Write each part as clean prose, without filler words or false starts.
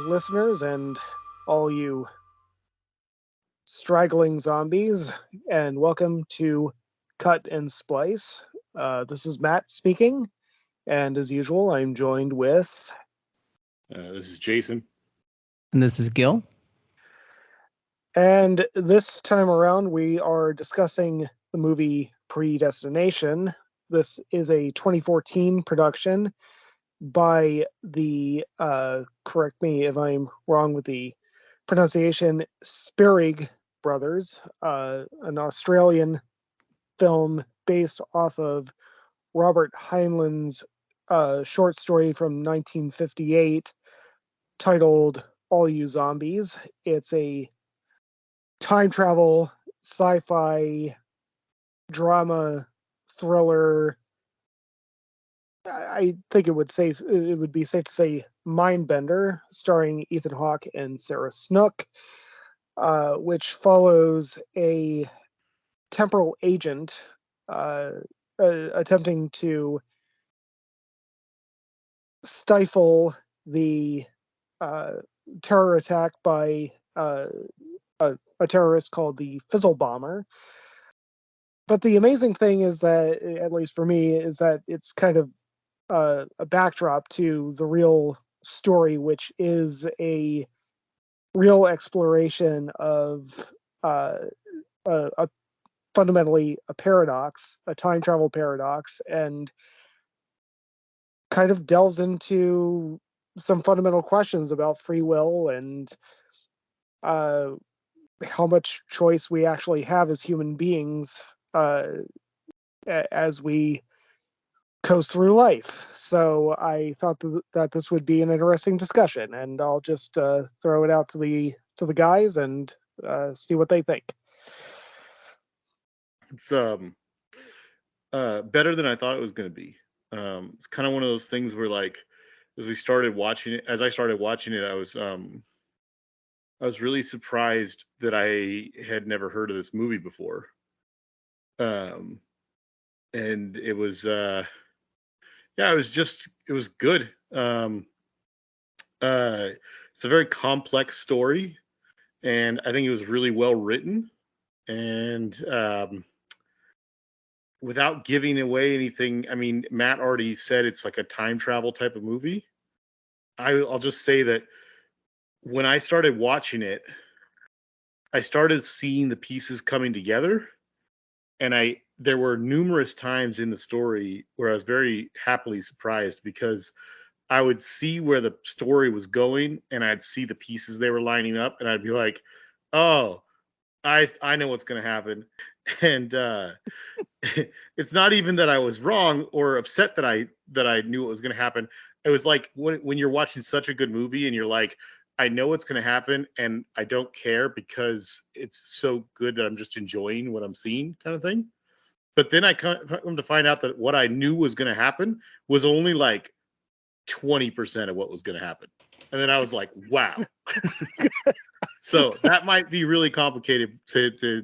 listeners and all you straggling zombies, and welcome to Cut and Splice. This is Matt speaking, and as usual, I'm joined with. This is Jason. And this is Gil. And this time around, we are discussing the movie Predestination. This is a 2014 production by the, correct me if I'm wrong with the pronunciation, Spierig brothers, an Australian film based off of Robert Heinlein's short story from 1958 titled All You Zombies. It's a time travel, sci-fi, drama, thriller. I think it would be safe to say Mindbender, starring Ethan Hawke and Sarah Snook, which follows a temporal agent attempting to stifle the terror attack by a terrorist called the Fizzle Bomber. But the amazing thing is that, at least for me, is that it's kind of a backdrop to the real story, which is a real exploration of a fundamentally a paradox, a time travel paradox, and kind of delves into some fundamental questions about free will and how much choice we actually have as human beings as we coast through life. So I thought that this would be an interesting discussion, and I'll just throw it out to the guys and see what they think. It's better than I thought it was going to be. It's kind of one of those things where, like, as I started watching it, I was really surprised that I had never heard of this movie before. And it was it was good. It's a very complex story, and I think it was really well written. And without giving away anything, I mean, Matt already said it's like a time travel type of movie. I'll just say that when I started watching it, I started seeing the pieces coming together, and there were numerous times in the story where I was very happily surprised, because I would see where the story was going, and I'd see the pieces they were lining up, and I'd be like, "Oh, I know what's going to happen." And it's not even that I was wrong or upset that I knew what was going to happen. It was like when you're watching such a good movie and you're like, I know what's going to happen, and I don't care because it's so good that I'm just enjoying what I'm seeing, kind of thing. But then I come to find out that what I knew was going to happen was only like 20% of what was going to happen. And then I was like, wow. So that might be really complicated that's how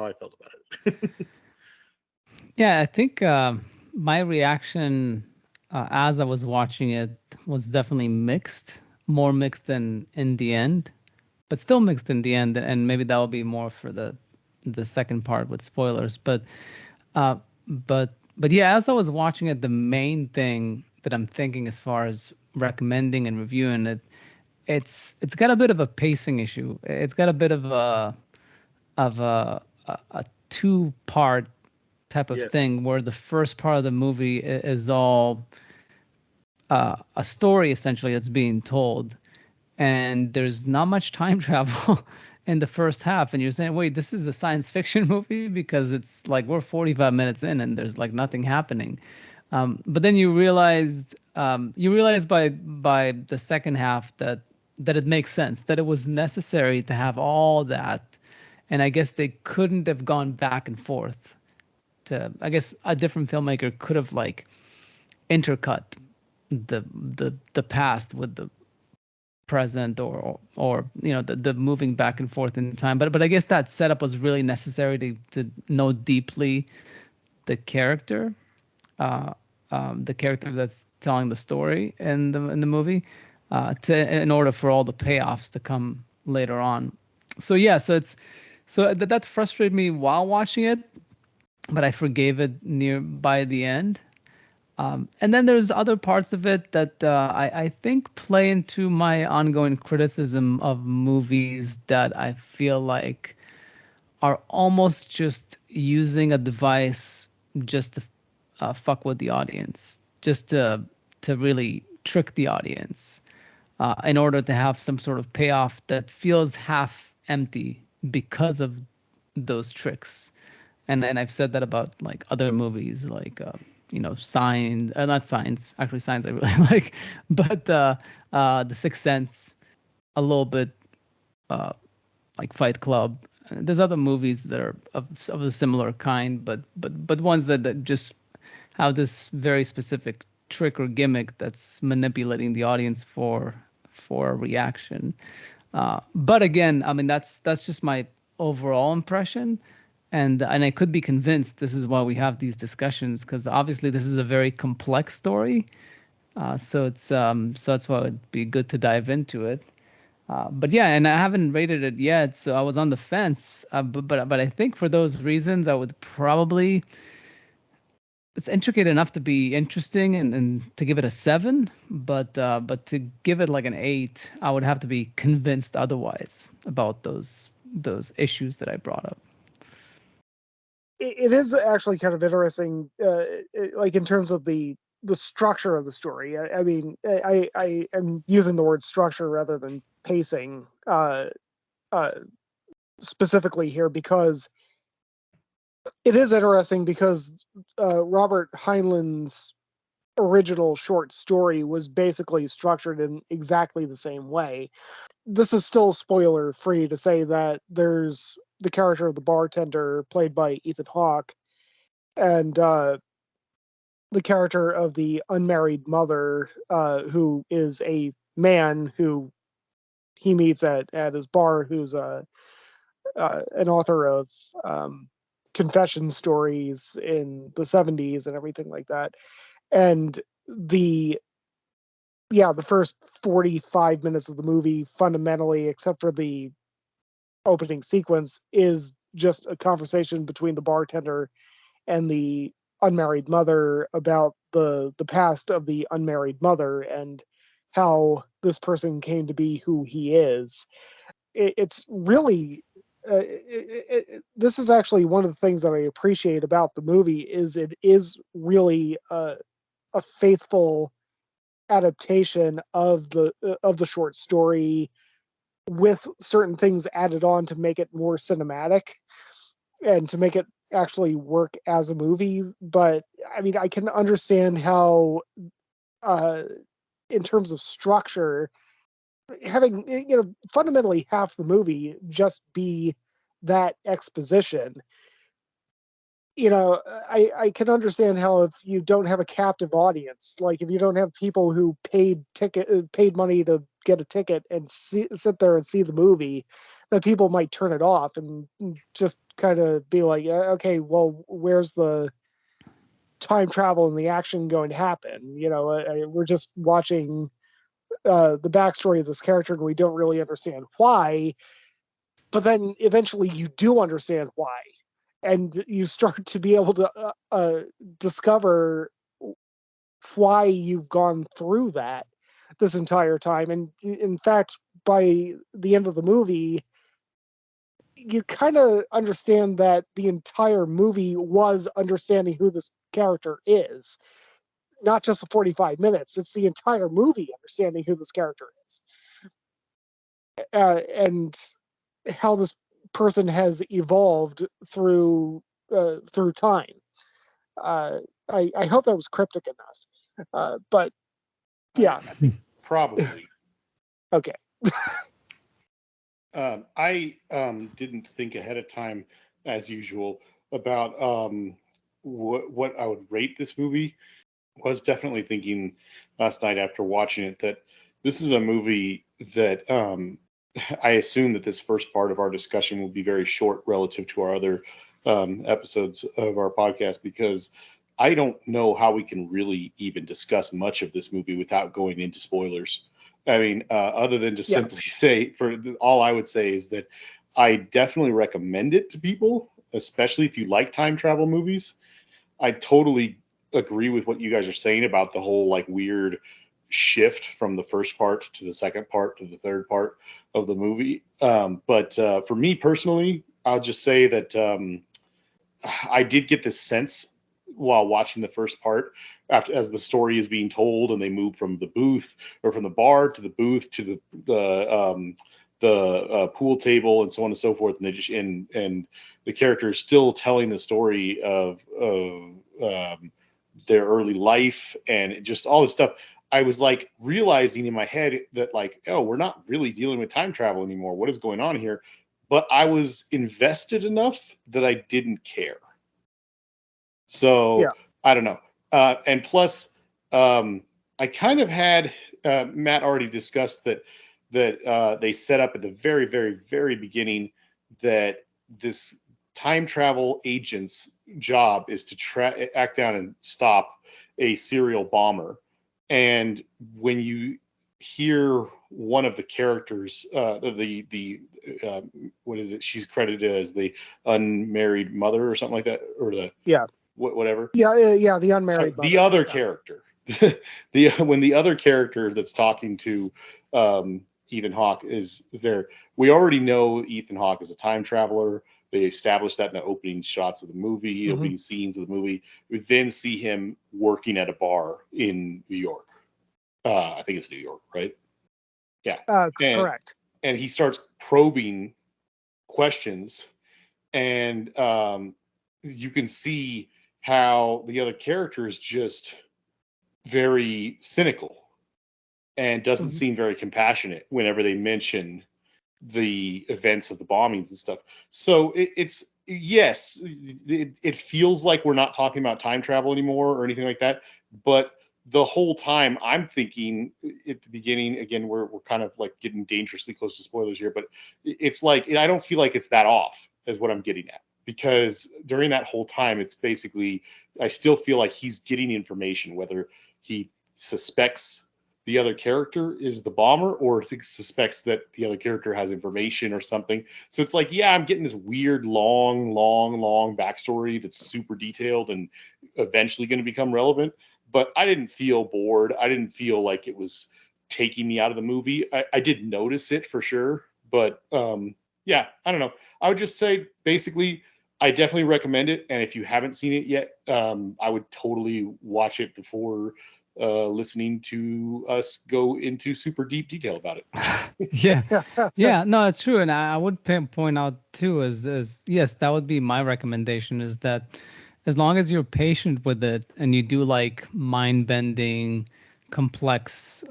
I felt about it. Yeah, I think my reaction as I was watching it was definitely mixed, more mixed than in the end, but still mixed in the end. And maybe that will be more for the second part with spoilers. But uh, but yeah, as I was watching it, the main thing that I'm thinking as far as recommending and reviewing it, it's got a bit of a pacing issue. It's got a bit of a two-part type of Yes. thing, where the first part of the movie is all a story essentially that's being told, and there's not much time travel in the first half, and you're saying, wait, this is a science fiction movie, because it's like we're 45 minutes in and there's like nothing happening. But then you realize by the second half that it makes sense, that it was necessary to have all that, and I guess they couldn't have gone back and forth. I guess a different filmmaker could have like intercut the past with the present, or the moving back and forth in time. But I guess that setup was really necessary to know deeply the character, the character that's telling the story in the movie. in order for all the payoffs to come later on. So yeah, so that frustrated me while watching it, but I forgave it near by the end. And then there's other parts of it that I think play into my ongoing criticism of movies that I feel like are almost just using a device just to fuck with the audience, just to really trick the audience, in order to have some sort of payoff that feels half empty because of those tricks. And I've said that about like other movies, like Signs, not Signs, actually Signs I really like, but The Sixth Sense, a little bit, uh, like Fight Club. There's other movies that are of a similar kind, but ones that just have this very specific trick or gimmick that's manipulating the audience for a reaction. But again, I mean that's just my overall impression, and I could be convinced this is why we have these discussions, because obviously this is a very complex story. So that's why it'd be good to dive into it. But yeah, and I haven't rated it yet, so I was on the fence. But I think for those reasons, I would probably, it's intricate enough to be interesting and to give it a 7, but to give it like an 8, I would have to be convinced otherwise about those issues that I brought up. It is actually kind of interesting, like in terms of the structure of the story. I mean, I am using the word structure rather than pacing uh, specifically here, because it is interesting, because Robert Heinlein's original short story was basically structured in exactly the same way. This is still spoiler free to say that there's the character of the bartender played by Ethan Hawke, and the character of the unmarried mother, who is a man who he meets at his bar, who's an author of confession stories in the 70s and everything like that. And the the first 45 minutes of the movie, fundamentally, except for the opening sequence, is just a conversation between the bartender and the unmarried mother about the past of the unmarried mother and how this person came to be who he is. It's really this is actually one of the things that I appreciate about the movie, is it is really a faithful adaptation of the short story, with certain things added on to make it more cinematic and to make it actually work as a movie. But I mean, I can understand how, uh, in terms of structure, having fundamentally half the movie just be that exposition. I can understand how, if you don't have a captive audience, like if you don't have people who paid money to get a ticket and sit there and see the movie, that people might turn it off and just kind of be like, okay, well, where's the time travel and the action going to happen? We're just watching the backstory of this character, and we don't really understand why. But then eventually you do understand why, and you start to be able to discover why you've gone through that this entire time. And in fact, by the end of the movie, you kind of understand that the entire movie was understanding who this character is. Not just the 45 minutes, it's the entire movie understanding who this character is. And how this person has evolved through time. Uh, I hope that was cryptic enough. But yeah, Probably. Okay. I didn't think ahead of time, as usual, about what I would rate this movie. Was definitely thinking last night after watching it that this is a movie that I assume that this first part of our discussion will be very short relative to our other episodes of our podcast, because I don't know how we can really even discuss much of this movie without going into spoilers. I mean, other than just Yeah. simply say, all I would say is that I definitely recommend it to people, especially if you like time travel movies. I totally agree with what you guys are saying about the whole like weird shift from the first part to the second part to the third part of the movie. But for me personally, I'll just say that I did get this sense while watching the first part, after as the story is being told, and they move from the booth or from the bar to the booth to the pool table and so on and so forth, and they just and the character is still telling the story of their early life and just all this stuff. I was like realizing in my head that like, oh, we're not really dealing with time travel anymore. What is going on here? But I was invested enough that I didn't care. So Yeah. I don't know. And plus, I kind of had Matt already discussed that they set up at the very, very, very beginning that this time travel agent's job is to act down and stop a serial bomber. And when you hear one of the characters, the what is it? She's credited as the unmarried mother or something like that, or the Yeah. whatever. Yeah. The So unmarried the mother. other Yeah. character, when the other character that's talking to Ethan Hawke is there, we already know Ethan Hawke is a time traveler. They established that in the opening shots of the movie, Mhm. opening scenes of the movie. We then see him working at a bar in New York. I think it's New York, right? Yeah. And Correct. and he starts probing questions, and you can see how the other character is just very cynical and doesn't Mhm. seem very compassionate whenever they mention the events of the bombings and stuff. So it's yes, it feels like we're not talking about time travel anymore or anything like that. But the whole time I'm thinking at the beginning, again, we're kind of like getting dangerously close to spoilers here, but it's like I don't feel like it's that off, is what I'm getting at. Because during that whole time, it's basically I still feel like he's getting information, whether he suspects the other character is the bomber or suspects that the other character has information or something. So it's like, yeah, I'm getting this weird, long backstory that's super detailed and eventually going to become relevant. But I didn't feel bored. I didn't feel like it was taking me out of the movie. I did notice it for sure. But yeah, I don't know. I would just say basically, I definitely recommend it. And if you haven't seen it yet, I would totally watch it before listening to us go into super deep detail about it. Yeah, yeah, no, it's true, and I would point out too, as yes, that would be my recommendation, is that as long as you're patient with it and you do like mind-bending, complex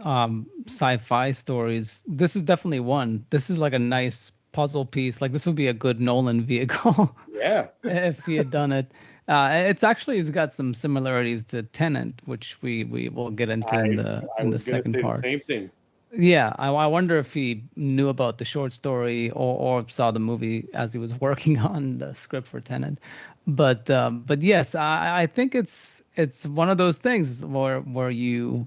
sci-fi stories, this is definitely one. This is like a nice puzzle piece. Like this would be a good Nolan vehicle Yeah, if he had done it. It's got some similarities to Tenant, which we will get into I I in the was gonna second say the part. same thing. Yeah, I wonder if he knew about the short story or saw the movie as he was working on the script for Tenet. But yes, I think it's one of those things where you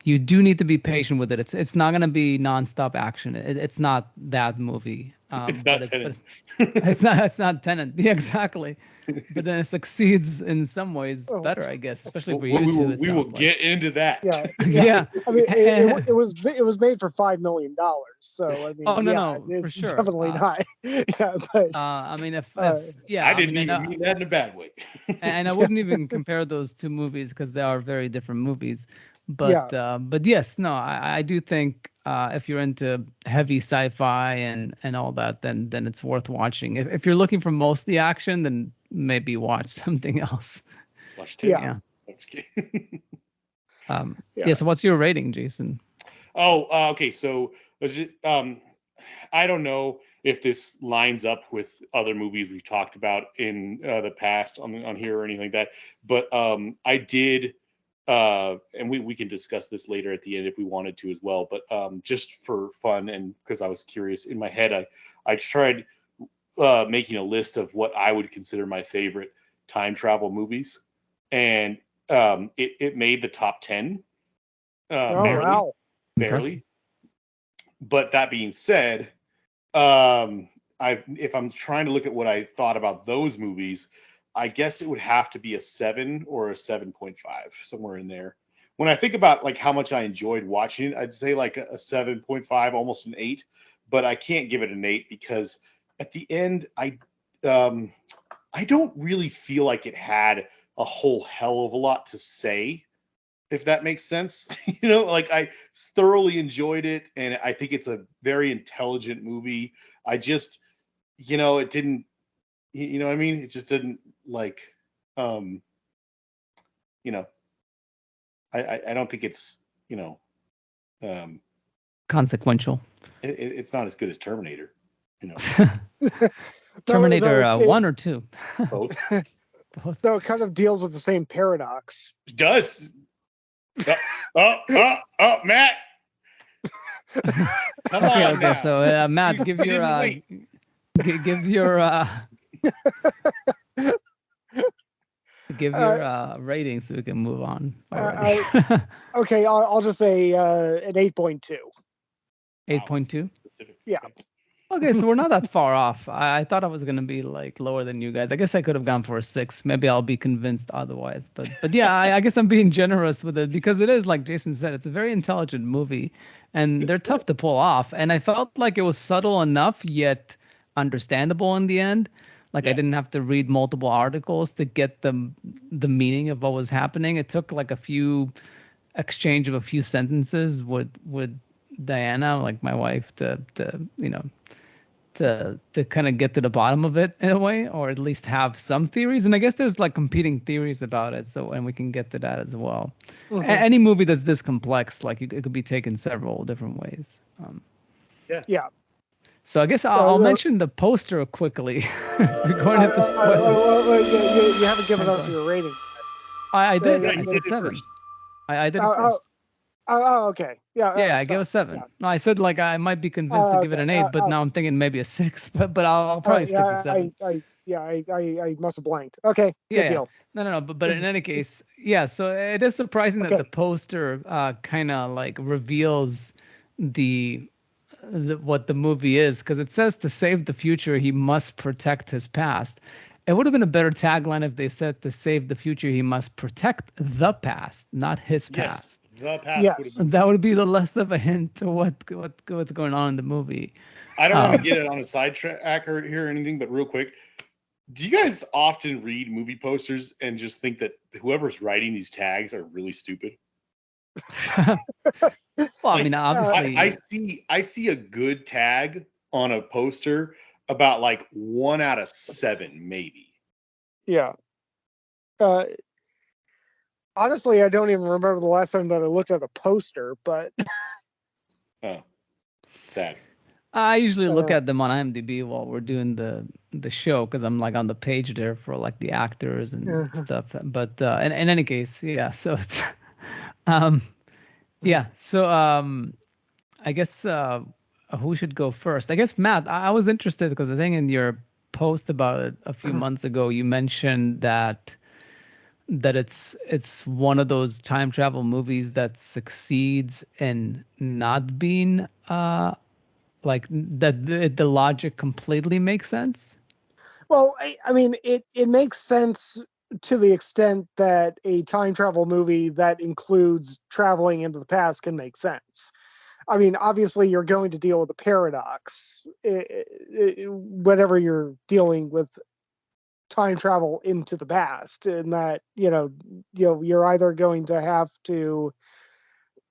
do need to be patient with it. It's not gonna be nonstop action. It's not that movie. It's But not Tenet. it's not Tenet. Yeah, exactly. But then it succeeds in some ways Oh, better, I guess, especially for Well, you two. It we will sounds like. get into that. yeah. Yeah. Yeah. I mean, it was made for $5 million. So I mean, Oh no, yeah, no, for it's sure. definitely not. Yeah, but I mean, uh, if yeah, I I didn't mean, even mean that in a bad way. and I yeah, wouldn't even compare those two movies because they are very different movies. yeah, But yes, no, I do think if you're into heavy sci-fi and all that, then it's worth watching. If you're looking for mostly action, then maybe watch something else. Watch yeah, Tenet. Yeah. I'm just kidding. Yeah. yeah. So what's your rating, Jason? Oh, okay. So was it, I don't know if this lines up with other movies we've talked about in the past on here or anything like that, but I did, and we can discuss this later at the end if we wanted to as well. But just for fun and because I was curious in my head, I tried making a list of what I would consider my favorite time travel movies, and it made the top 10, Oh Wow, barely, wow. impressive. barely. But that being said, if I'm trying to look at what I thought about those movies, I guess it would have to be a 7 or a 7.5, somewhere in there. When I think about like how much I enjoyed watching it, I'd say like a 7.5, almost an 8, but I can't give it an 8 because at the end, I don't really feel like it had a whole hell of a lot to say, if that makes sense. Like I thoroughly enjoyed it, and I think it's a very intelligent movie. I just, it didn't, you know what I mean? It just didn't like, you know, I don't think it's, um, Consequential. it's not as good as Terminator, Terminator 1 or 2? both. Both. Though it kind of deals with the same paradox. It does. Matt. Come on Okay. now. So Matt, give your give your rating so we can move on already. Okay, I'll just say an 8.2. 8.2. Yeah. Okay, so we're not that far off. I thought I was gonna be like lower than you guys. I guess I could have gone for a 6. Maybe I'll be convinced otherwise. But yeah, I guess I'm being generous with it because it is, like Jason said, it's a very intelligent movie, and they're tough to pull off. And I felt like it was subtle enough yet understandable in the end. Like I didn't have to read multiple articles to get the meaning of what was happening. It took like a few exchange of a few sentences with Diana, like my wife, to kind of get to the bottom of it in a way, or at least have some theories. And I guess there's like competing theories about it. So, and we can get to that as well. Any movie that's this complex, like it could be taken several different ways. Yeah. So I guess I'll mention the poster quickly. We're going at the spoiler. You haven't given us your rating. I did. Yeah, I you said did it 7. first. I did it first. Okay. Yeah. Yeah, I gave a 7. Yeah. No, I said like I might be convinced to give it an 8, but now I'm thinking maybe a 6. But I'll probably stick to 7. I must have blanked. Okay, good Yeah. deal. No. But in any case, yeah. So it is surprising that Okay. the poster kind of like reveals the what the movie is, because it says to save the future he must protect his past. It would have been a better tagline if they said to save the future he must protect the past, not his past. The past Yes. would have been. That would be the less of a hint to what's going on in the movie. I don't want to get it on a sidetrack here or anything, but real quick, do you guys often read movie posters and just think that whoever's writing these tags are really stupid? Well, I mean, obviously, I see a good tag on a poster about like 1 out of 7, maybe. Yeah. Honestly, I don't even remember the last time that I looked at a poster, but Oh, sad. I usually look at them on IMDb while we're doing the show, because I'm like on the page there for like the actors and stuff. But in any case, yeah. So it's yeah. So I guess who should go first? I guess Matt. I was interested because I think in your post about it a few months ago, you mentioned that it's one of those time travel movies that succeeds in not being like that the logic completely makes sense. well, I mean, it makes sense to the extent that a time travel movie that includes traveling into the past can make sense. I mean, obviously, you're going to deal with a paradox whenever you're dealing with time travel into the past, and that you're either going to have to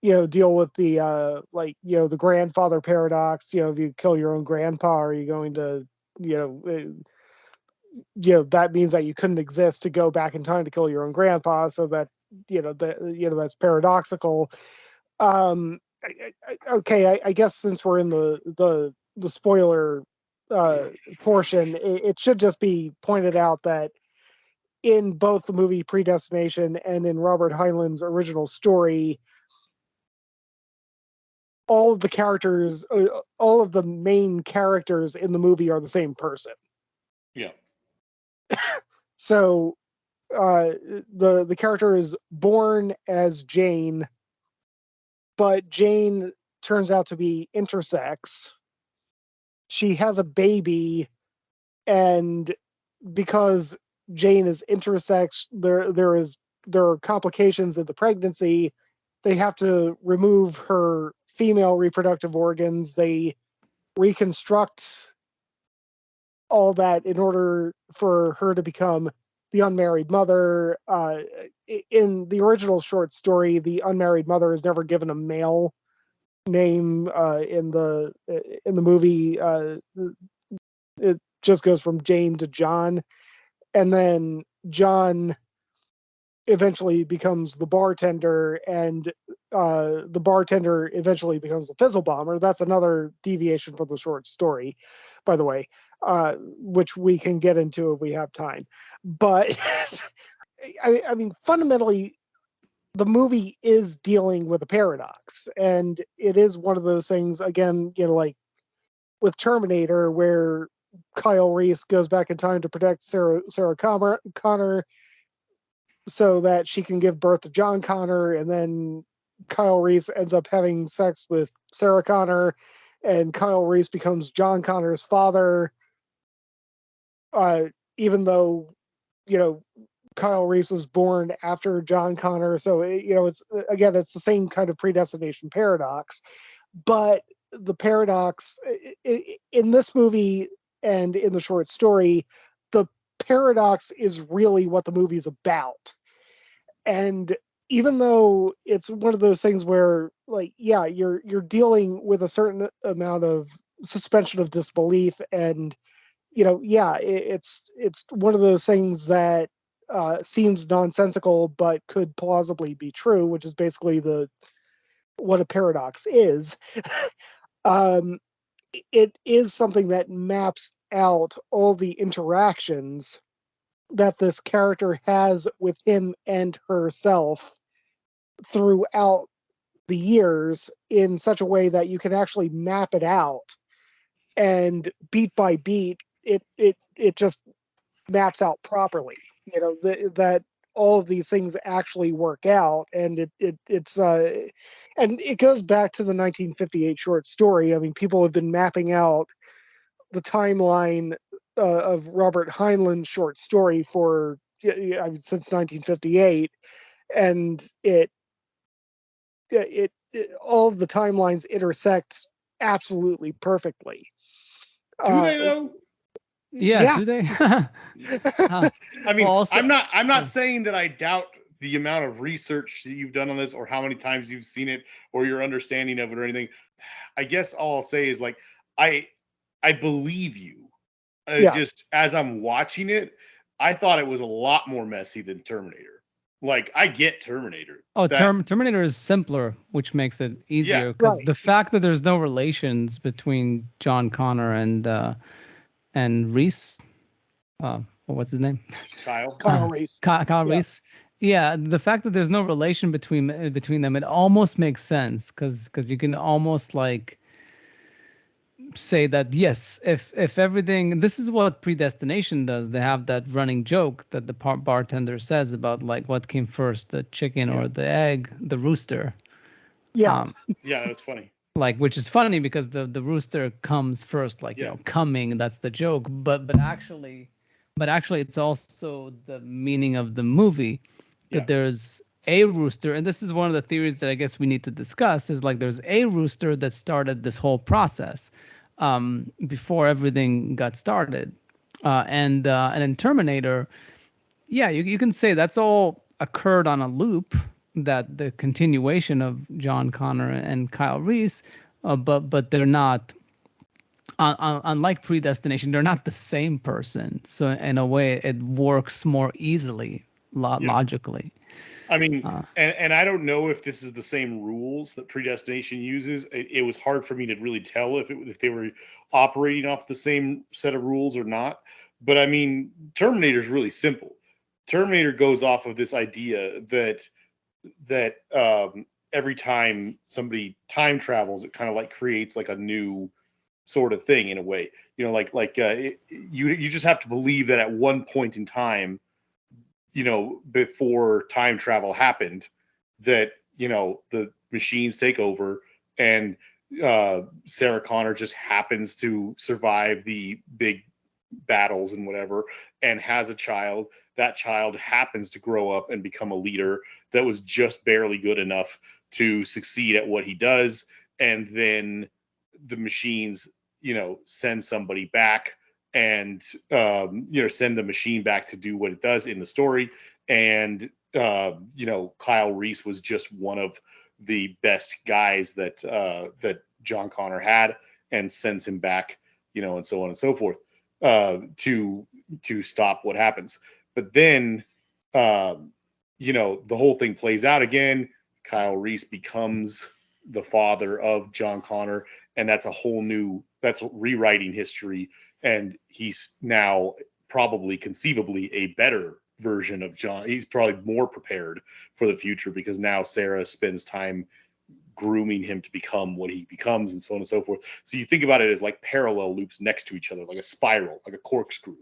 deal with the the grandfather paradox. If you kill your own grandpa, are you going to you know that means that you couldn't exist to go back in time to kill your own grandpa, so that that's paradoxical. Okay, I guess since we're in the spoiler portion, it should just be pointed out that in both the movie Predestination and in Robert Heinlein's original story, all of the characters, all of the main characters in the movie are the same person. Yeah. So the character is born as Jane, but Jane turns out to be intersex. She has a baby, and because Jane is intersex, there are complications in the pregnancy. They have to remove her female reproductive organs. They reconstruct all that in order for her to become the unmarried mother. In the original short story, the unmarried mother is never given a male name. In the movie, it just goes from Jane to John, and then John eventually becomes the bartender, and the bartender eventually becomes the fizzle bomber. That's another deviation from the short story, by the way, which we can get into if we have time. But I mean, fundamentally, the movie is dealing with a paradox, and it is one of those things. Again, like with Terminator, where Kyle Reese goes back in time to protect Sarah Connor so that she can give birth to John Connor, and then Kyle Reese ends up having sex with Sarah Connor, and Kyle Reese becomes John Connor's father. Even though, Kyle Reese was born after John Connor, so it's it's the same kind of predestination paradox, but the paradox in this movie and in the short story, the paradox is really what the movie's about. And even though it's one of those things where, like, yeah, you're dealing with a certain amount of suspension of disbelief, and it's one of those things that seems nonsensical but could plausibly be true, which is basically what a paradox is. um, it is something that maps out all the interactions that this character has with him and herself throughout the years in such a way that you can actually map it out, and beat by beat it just maps out properly, that all of these things actually work out. And it's and it goes back to the 1958 short story. I mean, people have been mapping out the timeline of Robert Heinlein's short story for since 1958, and all of the timelines intersect absolutely perfectly. Do they though? Yeah, Yeah. do they? I mean, Well, also, I'm not saying that I doubt the amount of research that you've done on this, or how many times you've seen it, or your understanding of it, or anything. I guess all I'll say is, like, I believe you. Yeah. Just as I'm watching it, I thought it was a lot more messy than Terminator. Like, I get Terminator. Oh, That Terminator is simpler, which makes it easier, Yeah. because Right. the fact that there's no relations between John Connor and Reese, what's his name? Kyle Reese. Kyle Yeah. Reese. Yeah, the fact that there's no relation between them, it almost makes sense, because you can almost, like, say that, yes, if everything, this is what Predestination does. They have that running joke that the bartender says about, like, what came first, the chicken or the egg, the rooster. Yeah. Yeah, that was funny. Like, which is funny because the rooster comes first, like, coming, that's the joke. But actually it's also the meaning of the movie, that there's a rooster. And this is one of the theories that I guess we need to discuss, is, like, there's a rooster that started this whole process before everything got started. And in Terminator, yeah, you can say that's all occurred on a loop, that the continuation of John Connor and Kyle Reese, but they're not, unlike Predestination, they're not the same person. So in a way, it works more easily, logically. I mean, and I don't know if this is the same rules that Predestination uses. It was hard for me to really tell if they were operating off the same set of rules or not. But I mean, Terminator is really simple. Terminator goes off of this idea that every time somebody time travels, it kind of, like, creates, like, a new sort of thing in a way. You just have to believe that at one point in time, before time travel happened, that the machines take over and Sarah Connor just happens to survive the big battles and whatever, and has a child. That child happens to grow up and become a leader that was just barely good enough to succeed at what he does. And then the machines, send somebody back and, send the machine back to do what it does in the story. And, Kyle Reese was just one of the best guys that John Connor had, and sends him back, and so on and so forth, to stop what happens. But then, the whole thing plays out again. Kyle Reese becomes the father of John Connor, and that's rewriting history. And he's now probably conceivably a better version of John. He's probably more prepared for the future, because now Sarah spends time grooming him to become what he becomes, and so on and so forth. So you think about it as like parallel loops next to each other, like a spiral, like a corkscrew,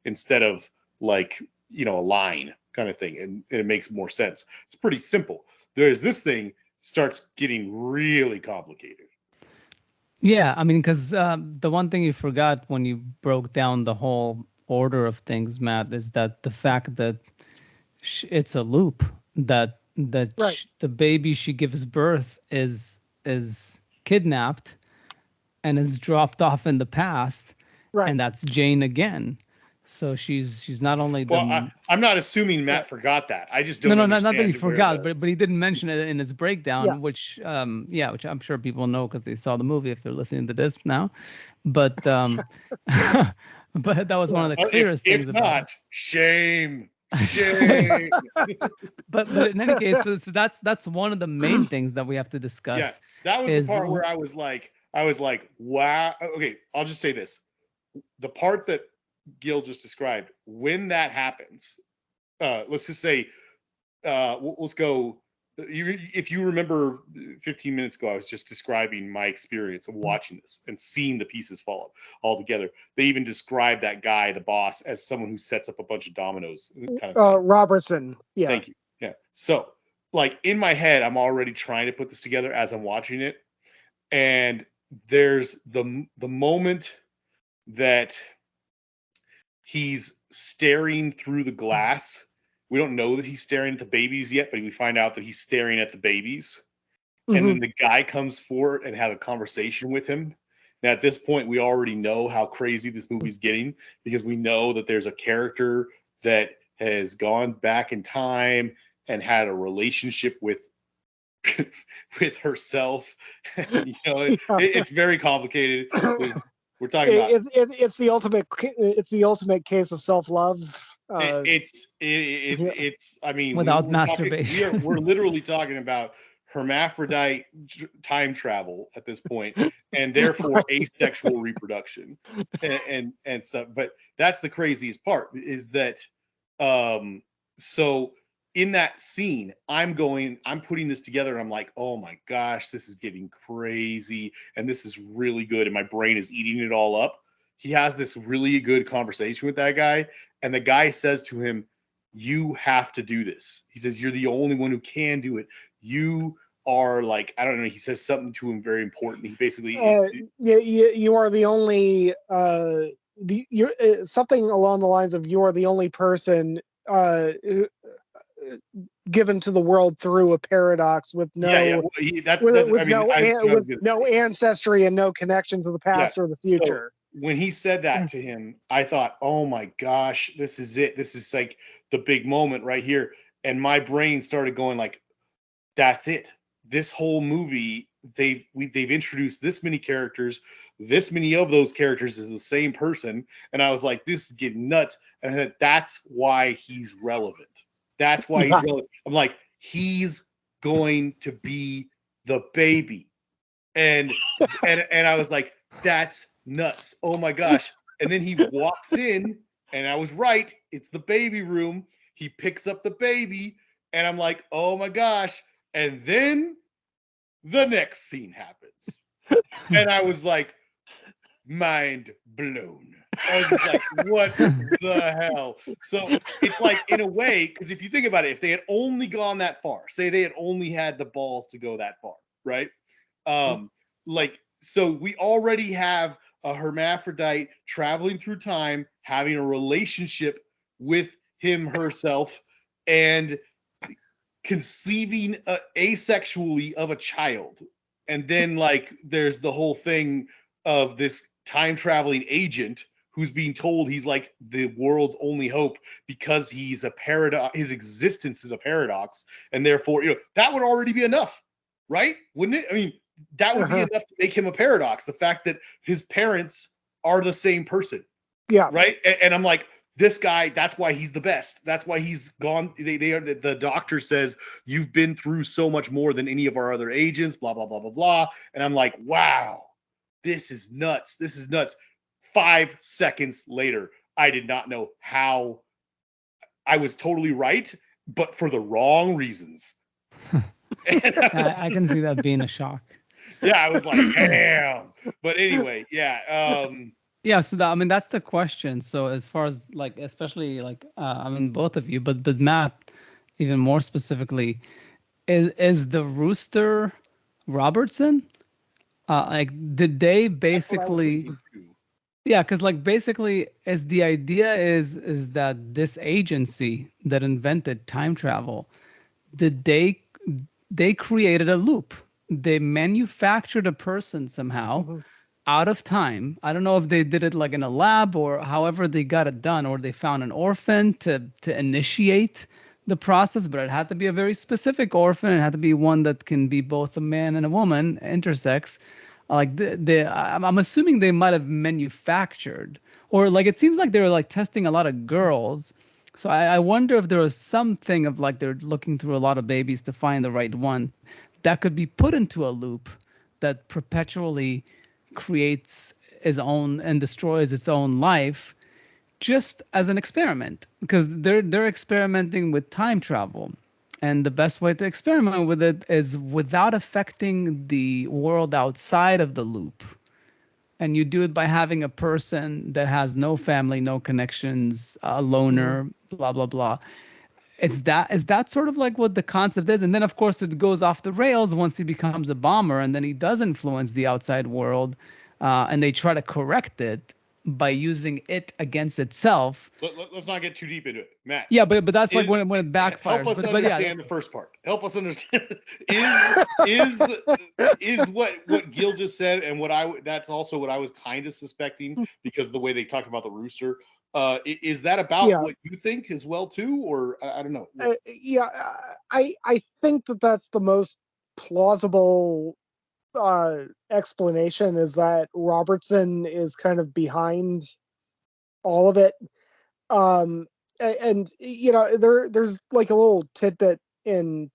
instead of like, a line kind of thing. And it makes more sense. It's pretty simple. There's this thing starts getting really complicated. Yeah, I mean, because the one thing you forgot when you broke down the whole order of things, Matt, is that the fact that it's a loop, that Right. the baby she gives birth is kidnapped and is dropped off in the past, Right. and that's Jane again. So she's not only the Well, I'm not assuming Matt forgot that. I just don't no, understand. not that he forgot, but he didn't mention it in his breakdown, Yeah. which which I'm sure people know because they saw the movie if they're listening to this now. But but that was one of the clearest if things not, about it. Shame. Shame. but in any case, so that's one of the main things that we have to discuss. Yeah, that was the part where I was like, wow. Okay, I'll just say this: the part that Gil just described, when that happens, let's just say, let's go. If you remember 15 minutes ago, I was just describing my experience of watching this and seeing the pieces fall up all together. They even described that guy, the boss, as someone who sets up a bunch of dominoes kind of thing. Robertson. Yeah. Thank you. Yeah. So, like, in my head, I'm already trying to put this together as I'm watching it. And there's the moment that he's staring through the glass. We don't know that he's staring at the babies yet, but we find out that he's staring at the babies. And then the guy comes forward and have a conversation with him. Now, at this point, we already know how crazy this movie's getting, because we know that there's a character that has gone back in time and had a relationship with herself. It's very complicated. We're talking about it's the ultimate case of self-love. It's I mean, without masturbation. We're literally talking about hermaphrodite time travel at this point, and therefore asexual reproduction and stuff. But that's the craziest part, is that so in that scene, I'm putting this together, and I'm like, oh my gosh, this is getting crazy, and this is really good, and my brain is eating it all up. He has this really good conversation with that guy, and the guy says to him, you have to do this. He says, you're the only one who can do it. You are like, I don't know, he says something to him very important. He basically you are the only you're something along the lines of, you are the only person given to the world through a paradox with no no ancestry and no connection to the past or the future. So when he said that to him, I thought, oh my gosh, this is it. This is like the big moment right here. And my brain started going like, that's it. This whole movie, they've introduced this many characters. This many of those characters is the same person. And I was like, this is getting nuts. And I said, that's why he's relevant. That's why he's relevant. I'm like, he's going to be the baby. And I was like, that's nuts. Oh my gosh. And then he walks in, and I was right. It's the baby room. He picks up the baby, and I'm like, oh my gosh. And then the next scene happens. And I was like, mind blown. I was like, what the hell? So it's like, in a way, because if you think about it, if they had only gone that far, say they had only had the balls to go that far, right? Like, so we already have a hermaphrodite traveling through time, having a relationship with him herself, and conceiving asexually of a child. And then like there's the whole thing of this time traveling agent who's being told he's like the world's only hope because he's a paradox, his existence is a paradox, and therefore, you know, that would already be enough, right? Wouldn't it? I mean, that would be enough to make him a paradox, the fact that his parents are the same person. Yeah. Right. And I'm like, this guy, that's why he's the best. That's why he's gone. They are, the doctor says, you've been through so much more than any of our other agents, blah, blah, blah, blah, blah. And I'm like, wow, this is nuts. This is nuts. 5 seconds later, I did not know how. I was totally right, but for the wrong reasons. I can see that being a shock. Yeah, I was like, damn. But anyway, yeah. Yeah, so that, I mean, that's the question. So as far as like, especially like, I mean, both of you, but Matt, even more specifically, is the rooster Robertson? Like, did they basically? Yeah, because like basically, as the idea is that this agency that invented time travel, did they created a loop. They manufactured a person somehow out of time. I don't know if they did it like in a lab or however they got it done, or they found an orphan to initiate the process, but it had to be a very specific orphan. It had to be one that can be both a man and a woman, intersex. Like I'm assuming they might have manufactured, or like it seems like they were like testing a lot of girls. So I wonder if there was something of like they're looking through a lot of babies to find the right one that could be put into a loop that perpetually creates its own and destroys its own life, just as an experiment, because they're experimenting with time travel, and the best way to experiment with it is without affecting the world outside of the loop. And you do it by having a person that has no family, no connections, a loner, blah blah blah. Is that sort of like what the concept is? And then of course it goes off the rails once he becomes a bomber, and then he does influence the outside world, and they try to correct it by using it against itself. Let's not get too deep into it, Matt. Yeah, but that's like when it backfires. Help us understand the first part. Help us understand. Is what Gil just said, and that's also what I was kind of suspecting, because the way they talked about the rooster. Is that about what you think as well too, or I don't know? Yeah, I think that's the most plausible explanation, is that Robertson is kind of behind all of it. And you know, there's like a little tidbit in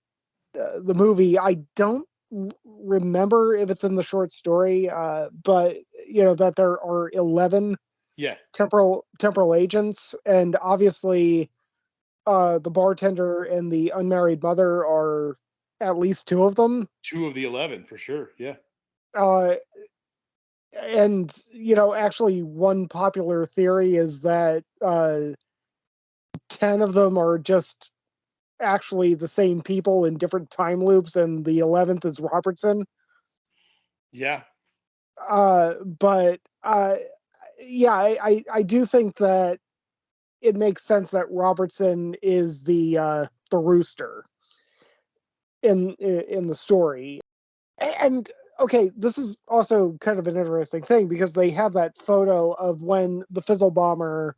the movie. I don't remember if it's in the short story, but you know that there are 11 temporal agents, and obviously the bartender and the unmarried mother are at least 2 of them. 2 of the 11 for sure. Yeah. And you know, actually, one popular theory is that 10 of them are just actually the same people in different time loops, and the 11th is Robertson. Yeah. But yeah, I do think that it makes sense that Robertson is the rooster in the story. And okay, this is also kind of an interesting thing, because they have that photo of when the Fizzle Bomber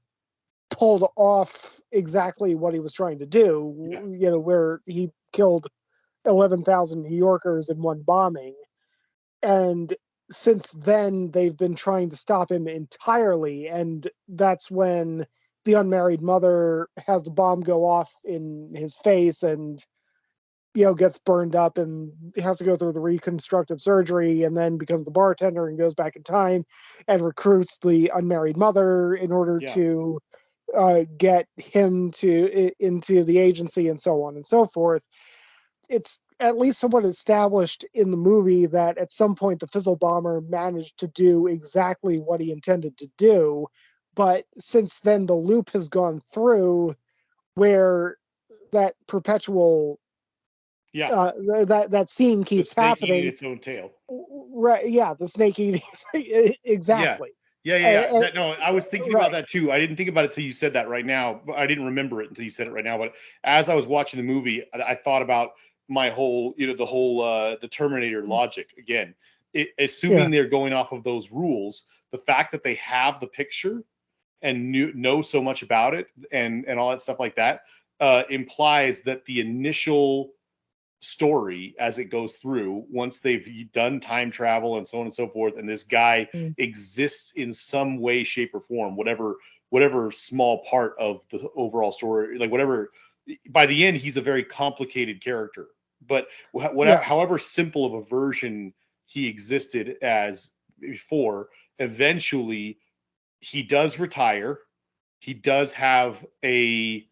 pulled off exactly what he was trying to do, you know, where he killed 11,000 New Yorkers in one bombing. And since then, they've been trying to stop him entirely. And that's when the unmarried mother has the bomb go off in his face, and you know, gets burned up and has to go through the reconstructive surgery, and then becomes the bartender and goes back in time and recruits the unmarried mother in order to get him into the agency, and so on and so forth. It's at least somewhat established in the movie that at some point the Fizzle Bomber managed to do exactly what he intended to do, but since then the loop has gone through where that perpetual that scene keeps happening. Its own tail. right, yeah, the snake eating, exactly. No, I was thinking about that too. I didn't think about it till you said that right now. I didn't remember it until you said it right now. But as I was watching the movie, I thought about my whole, the Terminator logic again. Assuming they're going off of those rules, the fact that they have the picture and know so much about it and all that stuff like that implies that the initial story as it goes through, once they've done time travel and so on and so forth, and this guy exists in some way, shape, or form, whatever small part of the overall story, like whatever, by the end he's a very complicated character, but however simple of a version he existed as before, eventually he does retire. He does have a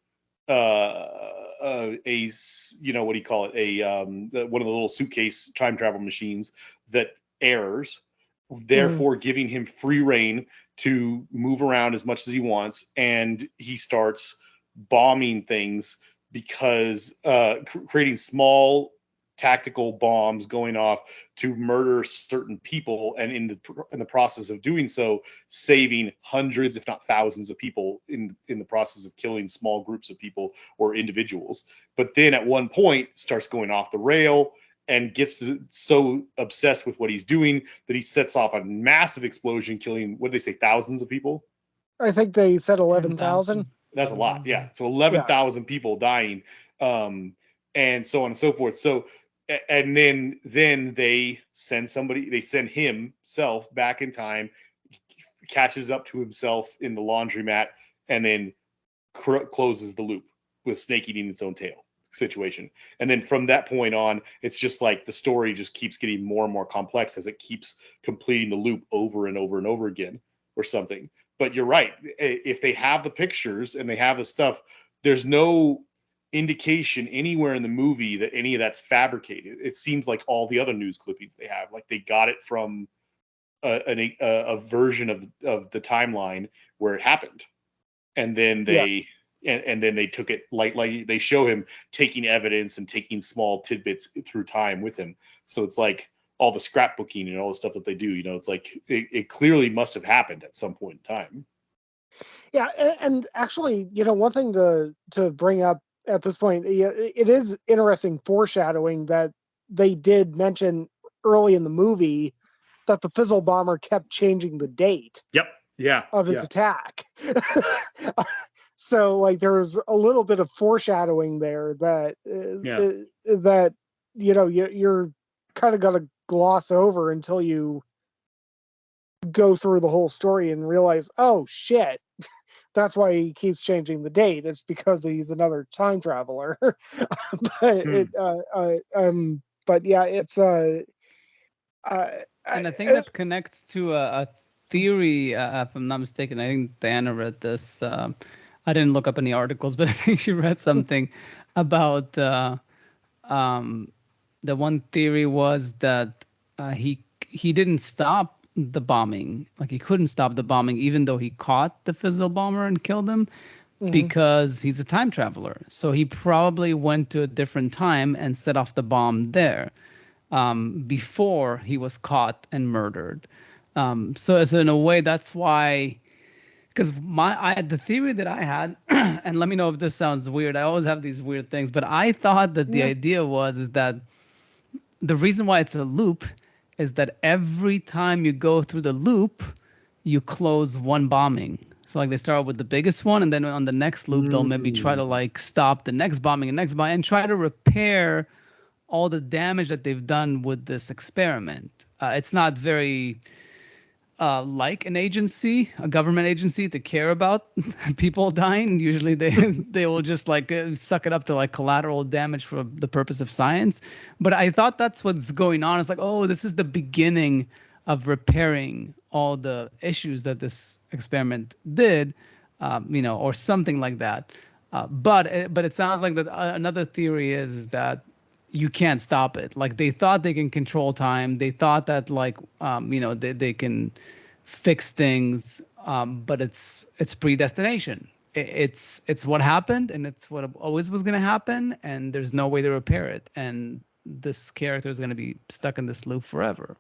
what do you call it, one of the little suitcase time travel machines that errs, therefore giving him free reign to move around as much as he wants, and he starts bombing things because creating small tactical bombs going off to murder certain people, and in the process of doing so, saving hundreds, if not thousands, of people in the process of killing small groups of people or individuals. But then at one point starts going off the rail and gets so obsessed with what he's doing that he sets off a massive explosion, killing, what did they say, thousands of people? I think they said 11,000. That's a lot, yeah. So 11,000 people dying, and so on and so forth. So, and then they send himself back in time, catches up to himself in the laundromat, and then closes the loop with Snake eating its own tail situation. And then from that point on, it's just like the story just keeps getting more and more complex as it keeps completing the loop over and over and over again or something. But you're right. If they have the pictures and they have the stuff, there's no indication anywhere in the movie that any of that's fabricated. It seems like all the other news clippings they have, like they got it from a version of the timeline where it happened, and then they and then they took it like they show him taking evidence and taking small tidbits through time with him. So it's like all the scrapbooking and all the stuff that they do. It's like it clearly must have happened at some point in time. Yeah, and actually, one thing to bring up at this point, it is interesting foreshadowing that they did mention early in the movie that the Fizzle Bomber kept changing the date. Yep. Yeah. Of his attack. So, like, there's a little bit of foreshadowing there that that you're kind of gonna gloss over until you go through the whole story and realize, oh shit, that's why he keeps changing the date. It's because he's another time traveler. But yeah, it's and I think that connects to a theory, if I'm not mistaken. I think Diana read this. I didn't look up any articles, but I think she read something about the one theory was that he didn't stop the bombing. Like, he couldn't stop the bombing, even though he caught the Fizzle Bomber and killed him, because he's a time traveler. So he probably went to a different time and set off the bomb there before he was caught and murdered. So in a way, that's why. Because the theory that I had, and let me know if this sounds weird. I always have these weird things, but I thought that the idea is that the reason why it's a loop is that every time you go through the loop, you close one bombing. So, like, they start with the biggest one, and then on the next loop, they'll maybe try to, like, stop the next bombing and try to repair all the damage that they've done with this experiment. It's not very like a government agency, to care about people dying. Usually they will just like suck it up to like collateral damage for the purpose of science. But I thought that's what's going on. It's like, oh, this is the beginning of repairing all the issues that this experiment did, or something like that. But it sounds like that another theory is that you can't stop it. Like, they thought they can control time. They thought that, like, they can fix things, but it's predestination. It's what happened, and it's what always was going to happen, and there's no way to repair it. And this character is going to be stuck in this loop forever.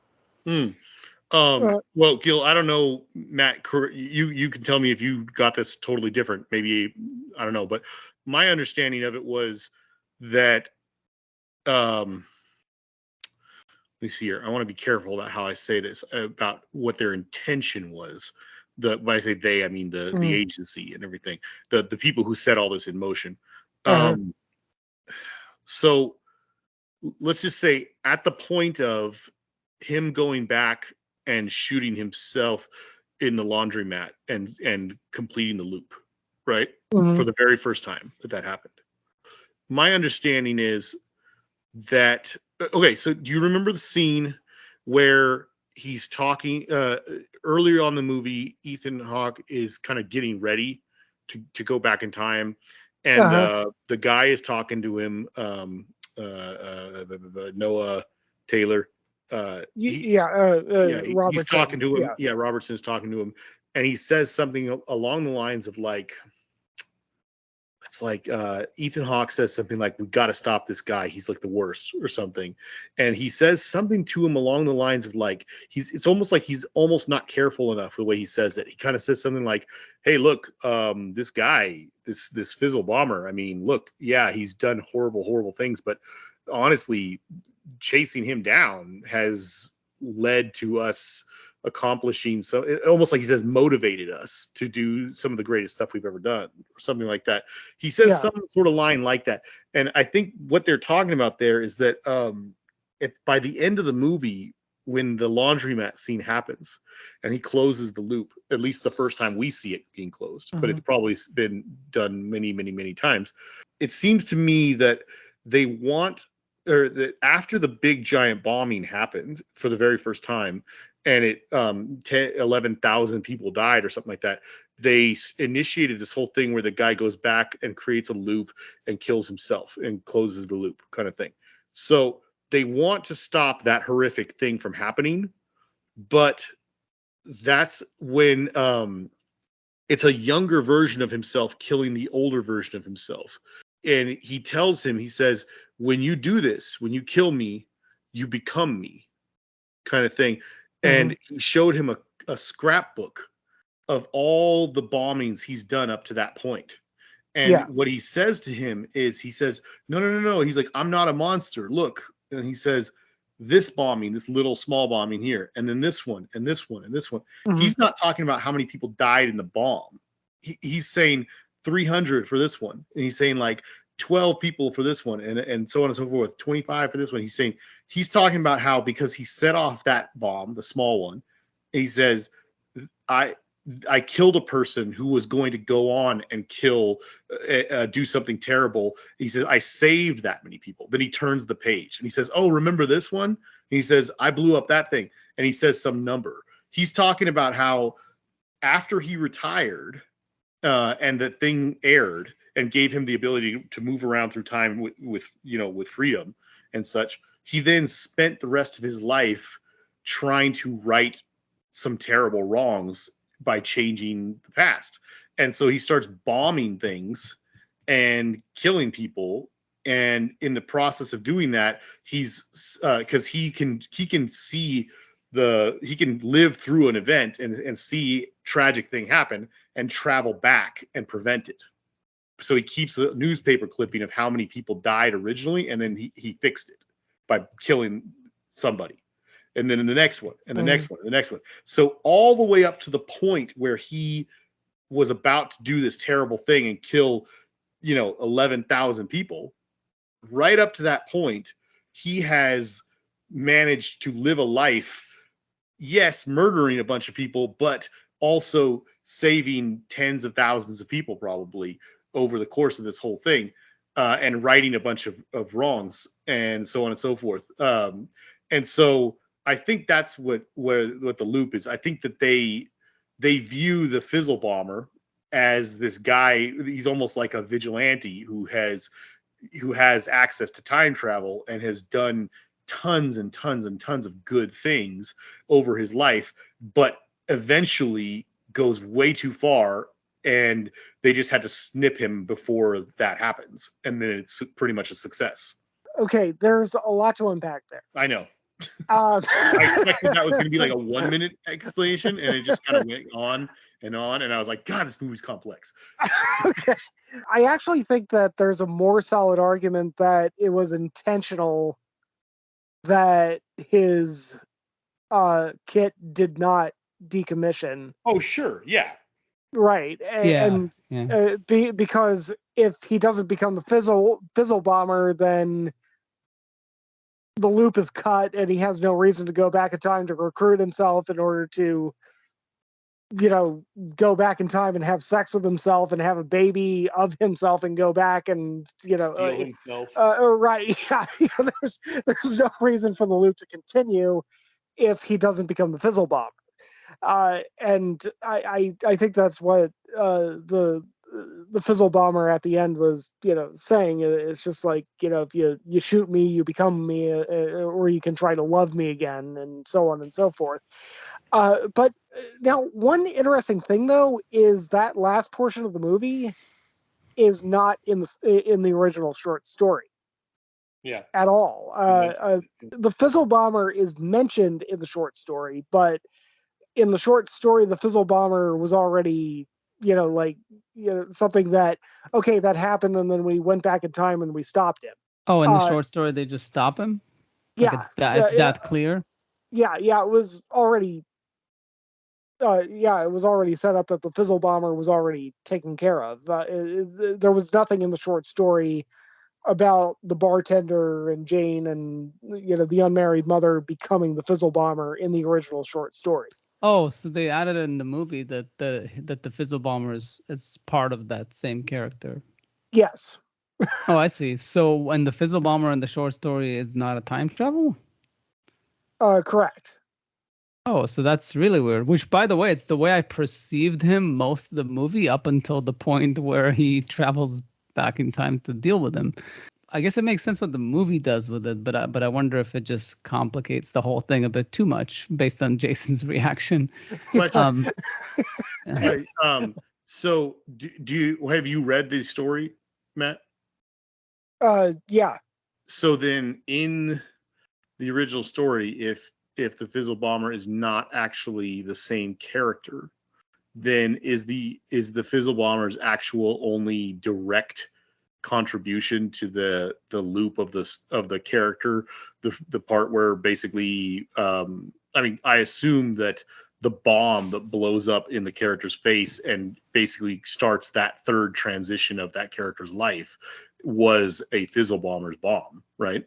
Well, Gil, I don't know, Matt. You can tell me if you got this totally different. Maybe I don't know, but my understanding of it was that. Let me see here. I want to be careful about how I say this about what their intention was. When I say they, I mean the agency and everything. The people who set all this in motion. So let's just say at the point of him going back and shooting himself in the laundromat and completing the loop, right? For the very first time that happened. My understanding is that okay, so do you remember the scene where he's talking earlier on the movie? Ethan Hawke is kind of getting ready to go back in time, and the guy is talking to him, Noah Taylor. He's Robertson. talking to him. Yeah, Robertson's talking to him, and he says something along the lines of like, it's like Ethan Hawke says something like, "We got to stop this guy. He's like the worst," or something. And he says something to him along the lines of like, it's almost like he's almost not careful enough the way he says it. He kind of says something like, "Hey, look, this guy, this Fizzle Bomber. I mean, look, yeah, he's done horrible things, but honestly, chasing him down has led to us accomplishing almost like he says motivated us to do some of the greatest stuff we've ever done," or something like that. He says some sort of line like that. And I think what they're talking about there is that by the end of the movie, when the laundromat scene happens and he closes the loop, at least the first time we see it being closed, but it's probably been done many times. It seems to me that they want, or that after the big giant bombing happened for the very first time, and it 11,000 people died or something like that, they initiated this whole thing where the guy goes back and creates a loop and kills himself and closes the loop kind of thing. So they want to stop that horrific thing from happening, but that's when it's a younger version of himself killing the older version of himself. And he tells him, he says, "When you do this, when you kill me, you become me," kind of thing. And he showed him a scrapbook of all the bombings he's done up to that point. And what he says to him is, he says, no. He's like, "I'm not a monster. Look." And he says, "This bombing, this little small bombing here, and then this one, and this one, and this one." He's not talking about how many people died in the bomb. He's saying 300 for this one. And he's saying like 12 people for this one, and so on and so forth, 25 for this one. He's talking about how, because he set off that bomb, the small one, he says, I killed a person who was going to go on and do something terrible. He says, I saved that many people. Then he turns the page and he says, "Oh, remember this one?" And he says, "I blew up that thing." And he says some number. He's talking about how after he retired and that thing aired and gave him the ability to move around through time with freedom and such, he then spent the rest of his life trying to right some terrible wrongs by changing the past. And so he starts bombing things and killing people. And in the process of doing that, he's because he can see he can live through an event and see tragic thing happen and travel back and prevent it. So he keeps a newspaper clipping of how many people died originally, and then he fixed it by killing somebody. And then in the next one, and the next one, and the next one. So all the way up to the point where he was about to do this terrible thing and kill, 11,000 people. Right up to that point, he has managed to live a life, yes, murdering a bunch of people, but also saving tens of thousands of people probably over the course of this whole thing, and righting a bunch of wrongs and so on and so forth. And so I think that's what the loop is. I think that they view the Fizzle Bomber as this guy. He's almost like a vigilante who has access to time travel and has done tons and tons and tons of good things over his life, but eventually goes way too far, and they just had to snip him before that happens, and then it's pretty much a success. Okay, there's a lot to unpack there. I know. I expected that was going to be like a 1-minute explanation, and it just kind of went on, and I was like, God, this movie's complex. Okay. I actually think that there's a more solid argument that it was intentional that his kit did not decommission. Oh, sure, yeah. Right. Yeah, And yeah. because if he doesn't become the fizzle bomber, then the loop is cut and he has no reason to go back in time to recruit himself in order to, go back in time and have sex with himself and have a baby of himself and go back and, Steal himself. right. Yeah, there's no reason for the loop to continue if he doesn't become the fizzle bomber. And I think that's what the fizzle bomber at the end was saying. It's just like, if you shoot me, you become me, or you can try to love me again, and so on and so forth. But now, one interesting thing though is that last portion of the movie is not in the original short story. Yeah. At all. The fizzle bomber is mentioned in the short story, but in the short story, the fizzle bomber was already, something that, okay, that happened, and then we went back in time and we stopped him. Oh, in the short story, they just stop him. Like Yeah, it's that clear. yeah. It was already, it was already set up that the fizzle bomber was already taken care of. There was nothing in the short story about the bartender and Jane and the unmarried mother becoming the fizzle bomber in the original short story. Oh, so they added in the movie that the fizzle bomber is part of that same character. Yes. Oh, I see. So when the fizzle bomber in the short story is not a time travel? Correct. Oh, so that's really weird. Which, by the way, it's the way I perceived him most of the movie up until the point where he travels back in time to deal with him. I guess it makes sense what the movie does with it, but I wonder if it just complicates the whole thing a bit too much based on Jason's reaction. But Yeah. so do you have you read the story, Matt? Yeah. So then in the original story, if the fizzle bomber is not actually the same character, then is the fizzle bomber's actual only direct contribution to the loop of the character, the part where basically I mean, I assume that the bomb that blows up in the character's face and basically starts that third transition of that character's life was a fizzle bomber's bomb, right?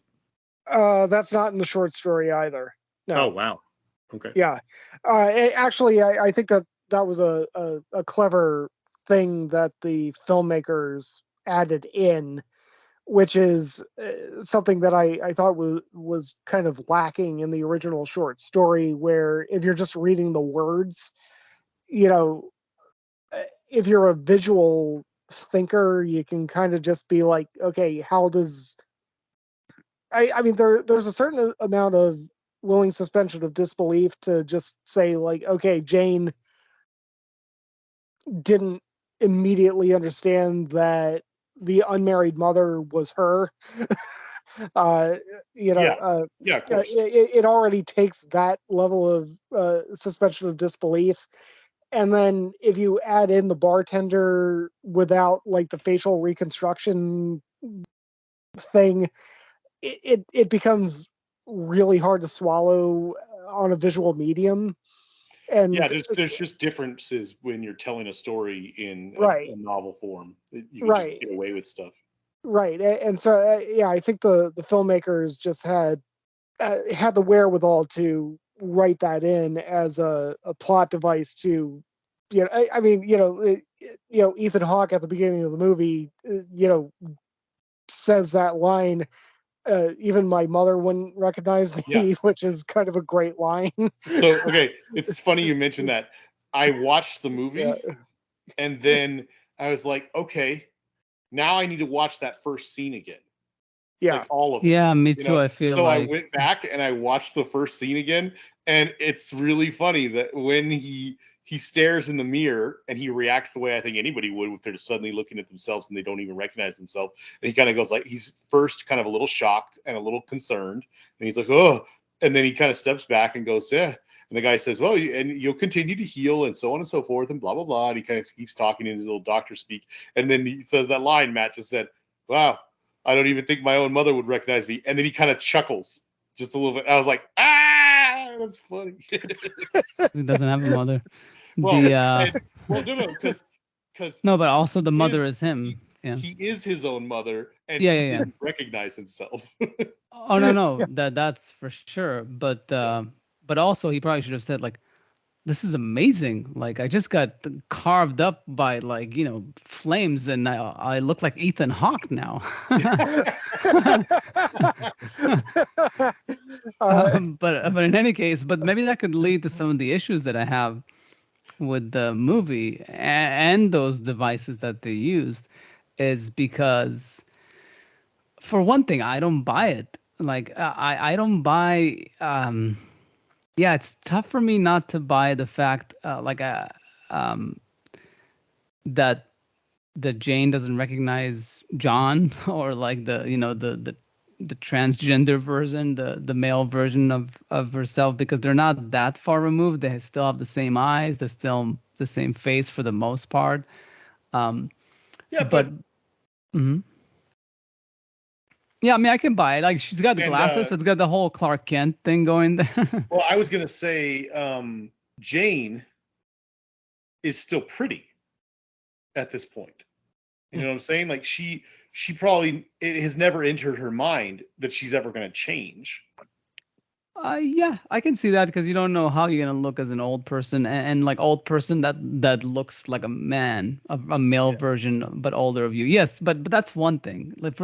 That's not in the short story either. No. Oh wow. Okay. Yeah. Actually, I think that was a clever thing that the filmmakers added in, which is something that I thought was kind of lacking in the original short story, where if you're just reading the words, you know, if you're a visual thinker, you can kind of just be like, okay, how does I mean, there's a certain amount of willing suspension of disbelief to just say like, okay, Jane didn't immediately understand that the unmarried mother was her. uh, Yeah. Yeah, of course. it already takes that level of suspension of disbelief. And then if you add in the bartender without like the facial reconstruction thing, it becomes really hard to swallow on a visual medium. Yeah, And there's just differences when you're telling a story in right, a novel form. You can just right, get away with stuff. right. And so yeah, I think the filmmakers just had the wherewithal to write that in as a plot device to, I mean, Ethan Hawke at the beginning of the movie, says that line, even my mother wouldn't recognize me, Yeah. which is kind of a great line. So okay, it's funny you mentioned that. I watched the Yeah, movie and then I was like, okay, now I need to watch that first scene again. yeah, Like all of it. Yeah, me too. I feel So I like went back and I watched the first scene again, and it's really funny that when he stares in the mirror and he reacts the way I think anybody would if they're suddenly looking at themselves and they don't even recognize themselves. And he kind of goes like, he's first kind of a little shocked and a little concerned, and he's like, oh, And then he kind of steps back and goes, yeah. And the guy says, well, and you'll continue to heal and so on and so forth and blah, blah, blah. And he kind of keeps talking in his little doctor speak. And then he says that line Matt just said, wow, I don't even think my own mother would recognize me. And then he kind of chuckles just a little bit. I was like, that's funny. He doesn't have a mother. Well, because no, but also the mother is him. He is his own mother, and he didn't recognize himself. Oh no, that's for sure. But also he probably should have said like, this is amazing. Like I just got carved up by like, flames, and I look like Ethan Hawke now. But in any case, but maybe that could lead to some of the issues that I have with the movie and those devices that they used, is because, for one thing, I don't buy it. Like I don't buy. It's tough for me not to buy the fact that Jane doesn't recognize John, or like the transgender version, the male version of herself, because they're not that far removed. They still have the same eyes. They're still the same face for the most part. Mm-hmm. Yeah, I mean, I can buy it. Like, she's got the glasses, so it's got the whole Clark Kent thing going there. Well, I was gonna say, Jane is still pretty at this point. You know what I'm saying? Like, she probably, it has never entered her mind that she's ever going to change. Yeah, I can see that, because you don't know how you're gonna look as an old person, and like old person that looks like a man, a male version, but older of you. Yes, but that's one thing. Like,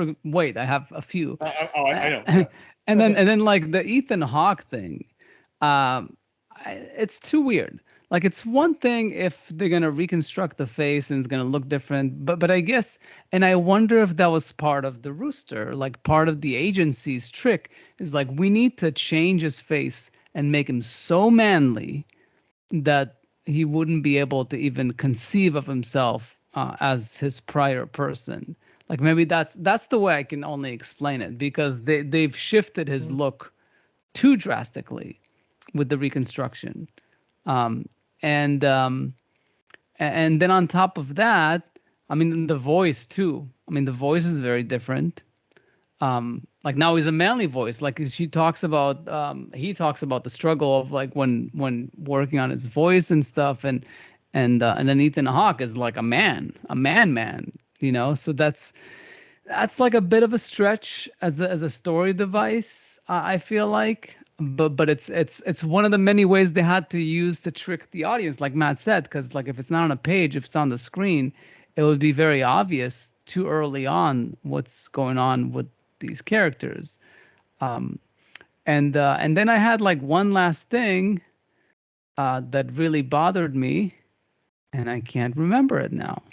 I have a few. I know. Yeah. and then like the Ethan Hawke thing, it's too weird. Like, it's one thing if they're gonna reconstruct the face and it's gonna look different, but I guess, and I wonder if that was part of the Rooster, like part of the agency's trick, is like, we need to change his face and make him so manly that he wouldn't be able to even conceive of himself as his prior person. Like, maybe that's the way I can only explain it, because they've shifted his look too drastically with the reconstruction. And then on top of that, I mean, the voice too. I mean, the voice is very different. Like, now he's a manly voice. Like, he talks about the struggle of like when working on his voice and stuff, and then Ethan Hawke is like a man, So that's like a bit of a stretch as a story device. I feel like. But it's one of the many ways they had to use to trick the audience, like Matt said, because like, if it's not on a page, if it's on the screen, it would be very obvious too early on what's going on with these characters. And then I had like one last thing that really bothered me, and I can't remember it now.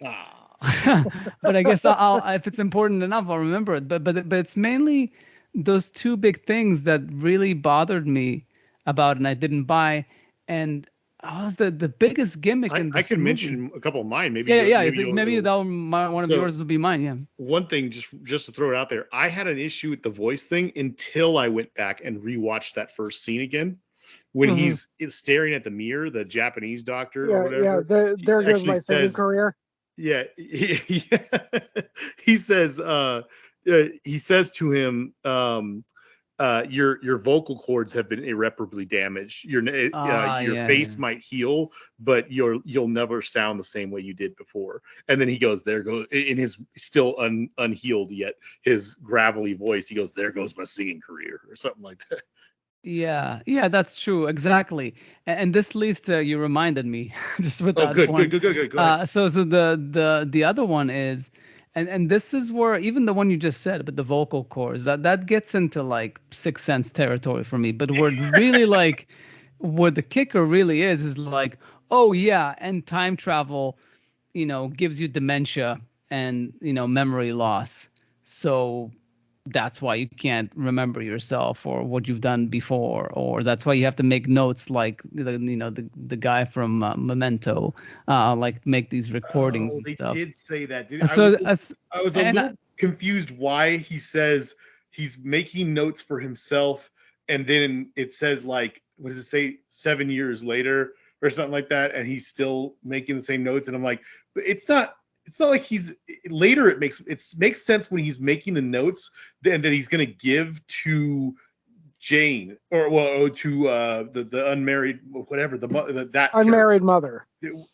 But I guess I'll if it's important enough, I'll remember it. But it's mainly those two big things that really bothered me about, and I didn't buy. And was the biggest gimmick in this I can movie. mention a couple of mine. Maybe maybe one of yours will be mine. Yeah. One thing, just to throw it out there, I had an issue with the voice thing until I went back and rewatched that first scene again. When he's staring at the mirror, the Japanese doctor or whatever. Yeah, there goes my singing career. Yeah, he says to him, your vocal cords have been irreparably damaged. Your face might heal, but you'll never sound the same way you did before. And then he goes, there goes, in his still unhealed yet his gravelly voice, he goes, there goes my singing career, or something like that. Yeah, that's true, exactly. And this leads to, you reminded me just with that good, one. Good. Go ahead. So the other one is, and this is where even the one you just said, but the vocal cords, that gets into like Sixth Sense territory for me. But where it really like, where the kicker really is like, oh yeah, and time travel, gives you dementia and memory loss. So that's why you can't remember yourself or what you've done before, or that's why you have to make notes, like the guy from Memento, like make these recordings and stuff. They did say that, dude. So I was a little confused why he says he's making notes for himself and then it says like, what does it say, 7 years later or something like that, and he's still making the same notes, and I'm like, but it's not like he's later. It makes sense when he's making the notes that he's going to give to Jane, or to the unmarried, whatever, that unmarried mother.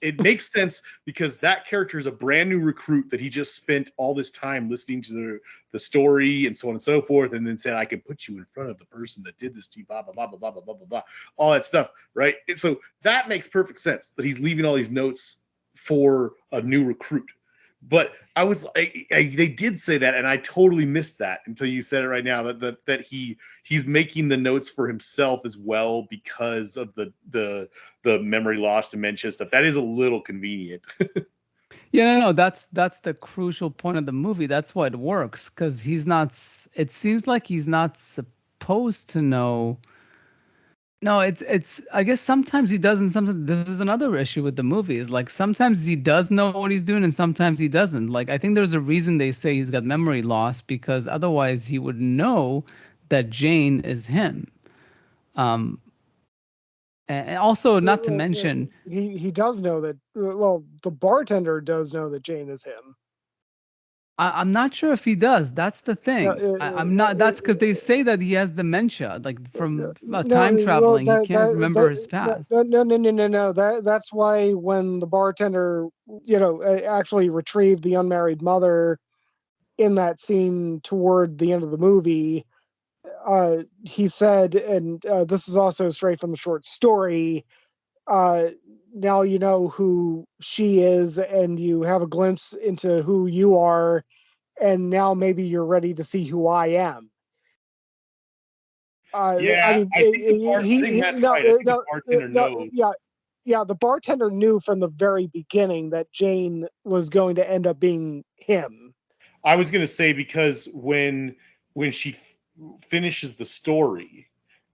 It makes sense because that character is a brand new recruit that he just spent all this time listening to the story and so on and so forth, and then said, I can put you in front of the person that did this to you, blah blah blah blah blah blah blah blah, all that stuff, right? And so that makes perfect sense that he's leaving all these notes for a new recruit. But they did say that, and I totally missed that until you said it right now, that he's making the notes for himself as well because of the memory loss, dementia stuff. That is a little convenient. Yeah, no, that's the crucial point of the movie. That's why it works, because he's not. It seems like he's not supposed to know. No, it's. I guess sometimes he doesn't. Sometimes this is another issue with the movie. Is like sometimes he does know what he's doing, and sometimes he doesn't. Like I think there's a reason they say he's got memory loss, because otherwise he would know that Jane is him. And also, not to mention, he does know that. Well, the bartender does know that Jane is him. I'm not sure if he does. That's the thing. I'm not. That's because they say that he has dementia, like from time traveling. He can't remember his past. No. That's why when the bartender, actually retrieved the unmarried mother in that scene toward the end of the movie, he said, and this is also straight from the short story, now you know who she is, and you have a glimpse into who you are, and now maybe you're ready to see who I am. Yeah, I mean, I think that's right. I think the bartender knows. Yeah, the bartender knew from the very beginning that Jane was going to end up being him. I was going to say, because when she finishes the story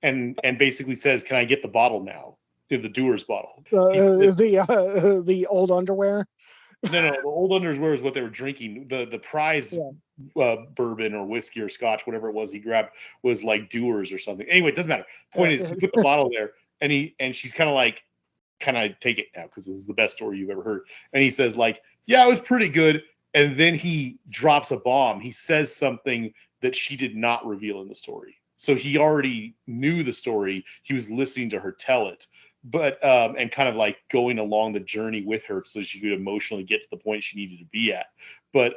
and basically says, "Can I get the bottle now?" The Dewar's bottle. The old underwear. No, the old underwear is what they were drinking. The prize bourbon or whiskey or scotch, whatever it was he grabbed, was like Dewar's or something. Anyway, it doesn't matter. Point is, he put the bottle there, and she's kind of like, "Can I take it now?" Because it was the best story you've ever heard. And he says like, "Yeah, it was pretty good." And then he drops a bomb. He says something that she did not reveal in the story. So he already knew the story. He was listening to her tell it, but and kind of like going along the journey with her so she could emotionally get to the point she needed to be at. But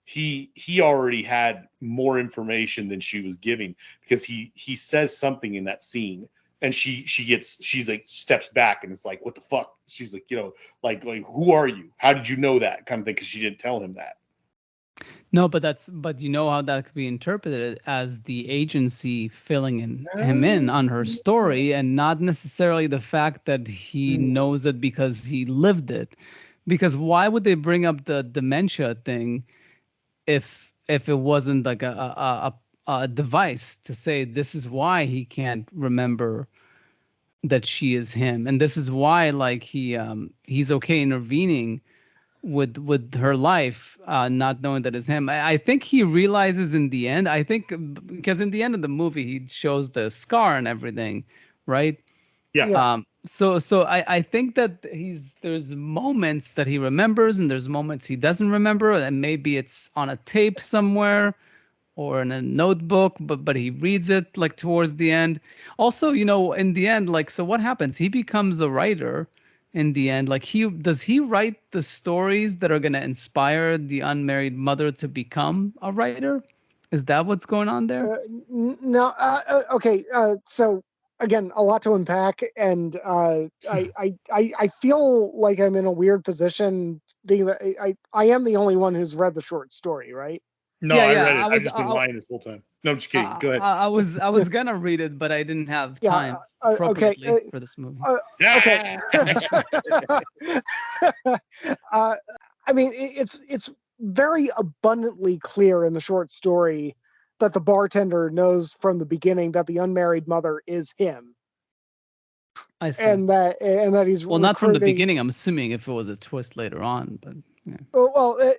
he already had more information than she was giving, because he says something in that scene, and she like steps back and is like, "What the fuck?" She's like, like "Who are you? How did you know that?" kind of thing, because she didn't tell him that. No, but you know how that could be interpreted as the agency filling him in on her story, and not necessarily the fact that he knows it because he lived it. Because why would they bring up the dementia thing if it wasn't like a device to say this is why he can't remember that she is him, and this is why like he's okay intervening with her life, not knowing that it's him. I think he realizes in the end. I think because in the end of the movie he shows the scar and everything, right? Yeah. So I think that there's moments that he remembers and there's moments he doesn't remember, and maybe it's on a tape somewhere or in a notebook, but he reads it like towards the end. Also, in the end, like, so what happens? He becomes a writer in the end. Like, does he write the stories that are going to inspire the unmarried mother to become a writer? Is that what's going on there? No. Okay. So again, a lot to unpack, and I feel like I'm in a weird position, being that I am the only one who's read the short story, right? No, I read it. I've just been lying this whole time. No, I'm just kidding. Go ahead. I was gonna read it, but I didn't have time appropriately for this movie. Okay. I mean, it's very abundantly clear in the short story that the bartender knows from the beginning that the unmarried mother is him. I see. And that he's not from the beginning. I'm assuming if it was a twist later on, but yeah. Well,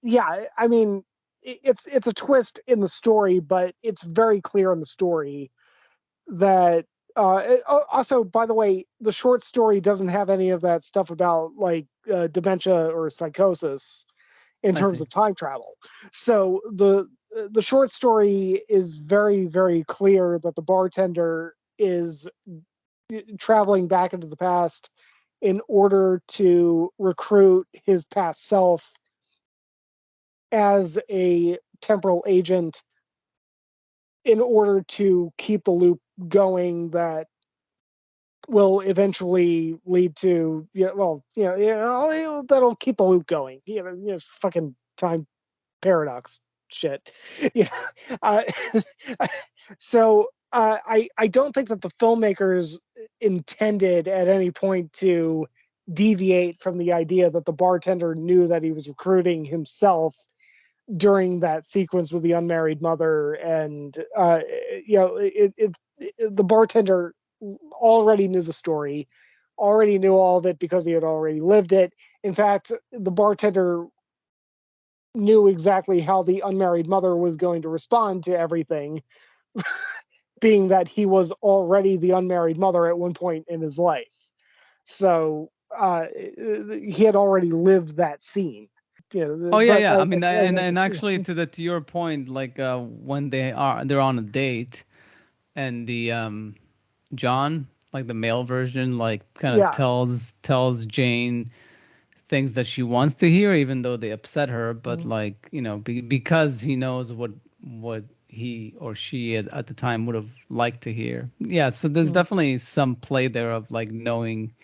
yeah. I mean, it's a twist in the story, but it's very clear in the story that also, by the way, the short story doesn't have any of that stuff about like dementia or psychosis in I terms see. of time travel. So the short story is very, very clear that the bartender is traveling back into the past in order to recruit his past self as a temporal agent in order to keep the loop going that will eventually lead to that'll keep the loop going. Fucking time paradox shit. You know, so I don't think that the filmmakers intended at any point to deviate from the idea that the bartender knew that he was recruiting himself during that sequence with the unmarried mother, and the bartender already knew the story, already knew all of it because he had already lived it. In fact, the bartender knew exactly how the unmarried mother was going to respond to everything, being that he was already the unmarried mother at one point in his life. So he had already lived that scene. Oh yeah, But yeah. I mean, that's and just, actually, to your point, like when they're on a date, and the John, like the male version, like kind of yeah. tells Jane things that she wants to hear, even though they upset her. But like because he knows what he or she at the time would have liked to hear. Yeah, so there's definitely some play there of like knowing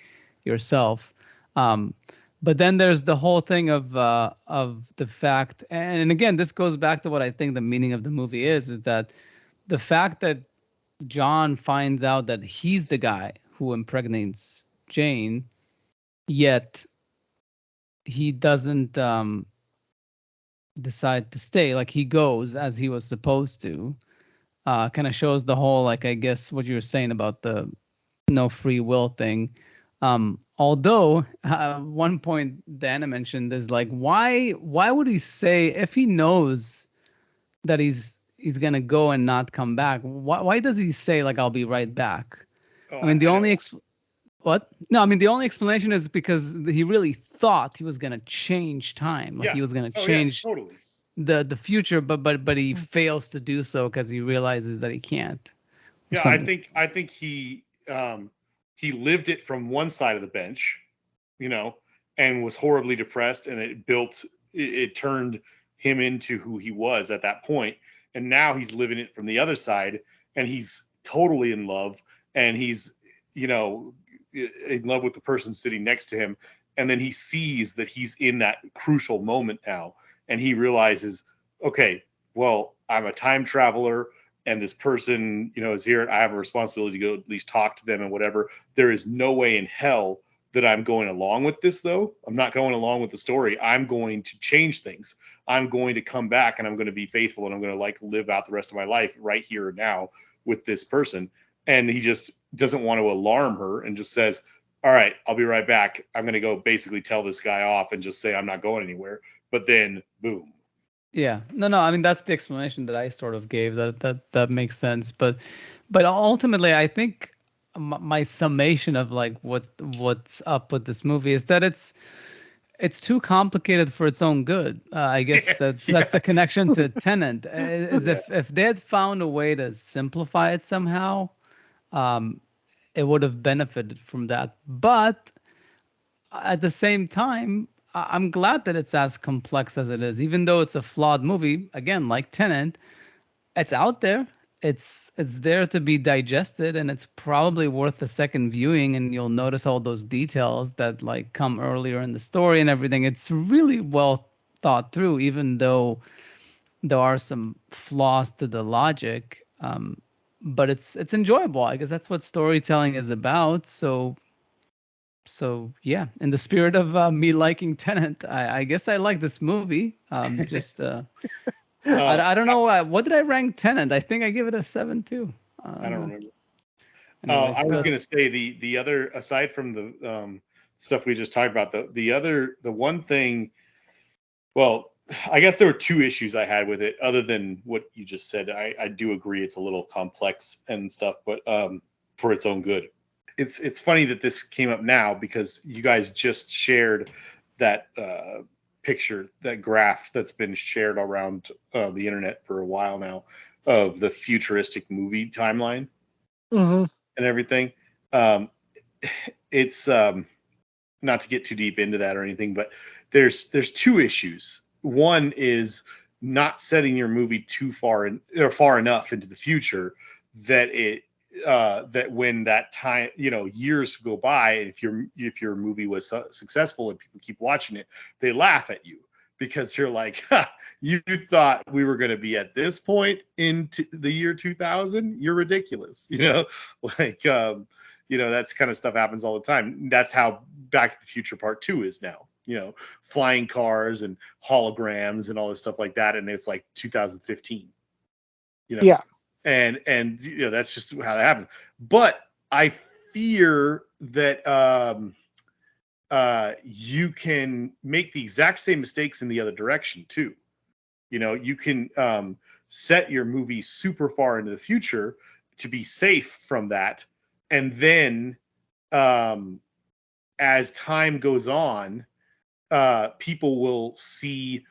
yourself. Um, but then there's the whole thing of the fact, and again, this goes back to what I think the meaning of the movie is that the fact that John finds out that he's the guy who impregnates Jane, yet he doesn't decide to stay. Like he goes as he was supposed to. Kind of shows the whole, like, I guess what you were saying about the no free will thing. Although one point Dana mentioned is like, why would he say if he knows that he's gonna go and not come back? Why does he say like I'll be right back? Oh, I mean, the I know. only what? No, I mean the only explanation is because he really thought he was gonna change time, like Yeah. he was gonna Oh yeah, change totally. the future, but he fails to do so because he realizes that he can't. Or Yeah, something. I think he lived it from one side of the bench, you know, and was horribly depressed, and it turned him into who he was at that point. And now he's living it from the other side, and he's totally in love, and he's, you know, in love with the person sitting next to him. And then he sees that he's in that crucial moment now, and he realizes, okay, well, I'm a time traveler, and this person, you know, is here. I have a responsibility to go at least talk to them and whatever. There is no way in hell that I'm going along with this, though. I'm not going along with the story. I'm going to change things. I'm going to come back, and I'm going to be faithful, and I'm going to like live out the rest of my life right here and now with this person. And he just doesn't want to alarm her, and just says, all right, I'll be right back. I'm going to go basically tell this guy off and just say I'm not going anywhere. But then boom. Yeah, no. I mean, that's the explanation that I sort of gave. That makes sense. But ultimately, I think my summation of like what's up with this movie is that it's too complicated for its own good. I guess that's Yeah. the connection to Tenant. Is Yeah. if they had found a way to simplify it somehow, um, it would have benefited from that. But at the same time, I'm glad that it's as complex as it is, even though it's a flawed movie. Again, like Tenant, it's out there. It's there to be digested, and it's probably worth a second viewing. And you'll notice all those details that like come earlier in the story and everything. It's really well thought through, even though there are some flaws to the logic. But it's enjoyable. I guess that's what storytelling is about. So yeah, in the spirit of me liking Tenant, I guess I like this movie. Just Uh, I don't know what did I rank Tenant? I think I give it a 7 too. I don't remember. I Anyways, was going to say the other, aside from the stuff we just talked about, the one thing, well, I guess there were two issues I had with it, other than what you just said. I do agree it's a little complex and stuff, but for its own good. It's funny that this came up now because you guys just shared that picture, that graph that's been shared around the internet for a while now of the futuristic movie timeline and everything. It's not to get too deep into that or anything, but there's two issues. One is not setting your movie too far in, or far enough into the future that it that when that time, years go by, and if your movie was successful and people keep watching it, they laugh at you because you're like, ha, you thought we were going to be at this point into the year 2000. You're ridiculous. Like that's kind of stuff happens all the time. That's how Back to the Future Part 2 is now. Flying cars and holograms and all this stuff like that, and it's like 2015. Yeah. And that's just how that happens. But I fear that you can make the exact same mistakes in the other direction too. You can set your movie super far into the future to be safe from that, and then as time goes on, people will see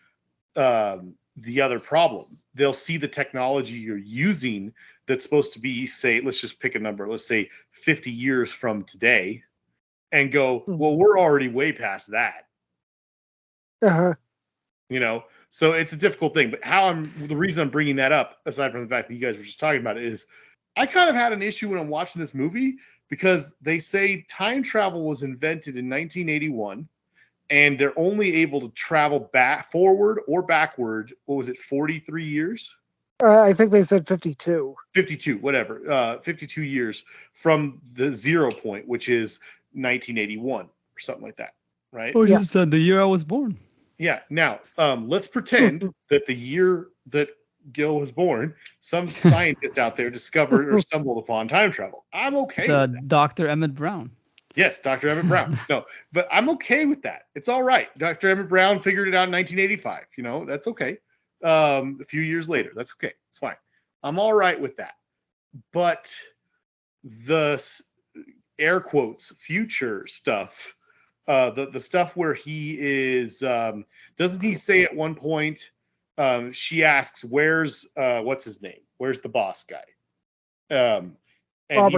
the other problem. They'll see the technology you're using that's supposed to be, say, let's just pick a number, let's say 50 years from today, and go, well, we're already way past that. So it's a difficult thing. But the reason I'm bringing that up, aside from the fact that you guys were just talking about it, is I kind of had an issue when I'm watching this movie because they say time travel was invented in 1981. And they're only able to travel back, forward or backward. What was it, 43 years? I think they said 52. 52, whatever. 52 years from the 0 point, which is 1981 or something like that, right? Or just the year I was born. Yeah. Now, let's pretend that the year that Gil was born, some scientist out there discovered or stumbled upon time travel. I'm okay with that. Dr. Emmett Brown. Yes, Dr. Emmett Brown. No, but I'm okay with that. It's all right. Dr. Emmett Brown figured it out in 1985. That's okay. A few years later, that's okay. It's fine. I'm all right with that. But the air quotes future stuff, the stuff where he is, doesn't he say at one point? She asks, "Where's what's his name? Where's the boss guy?" And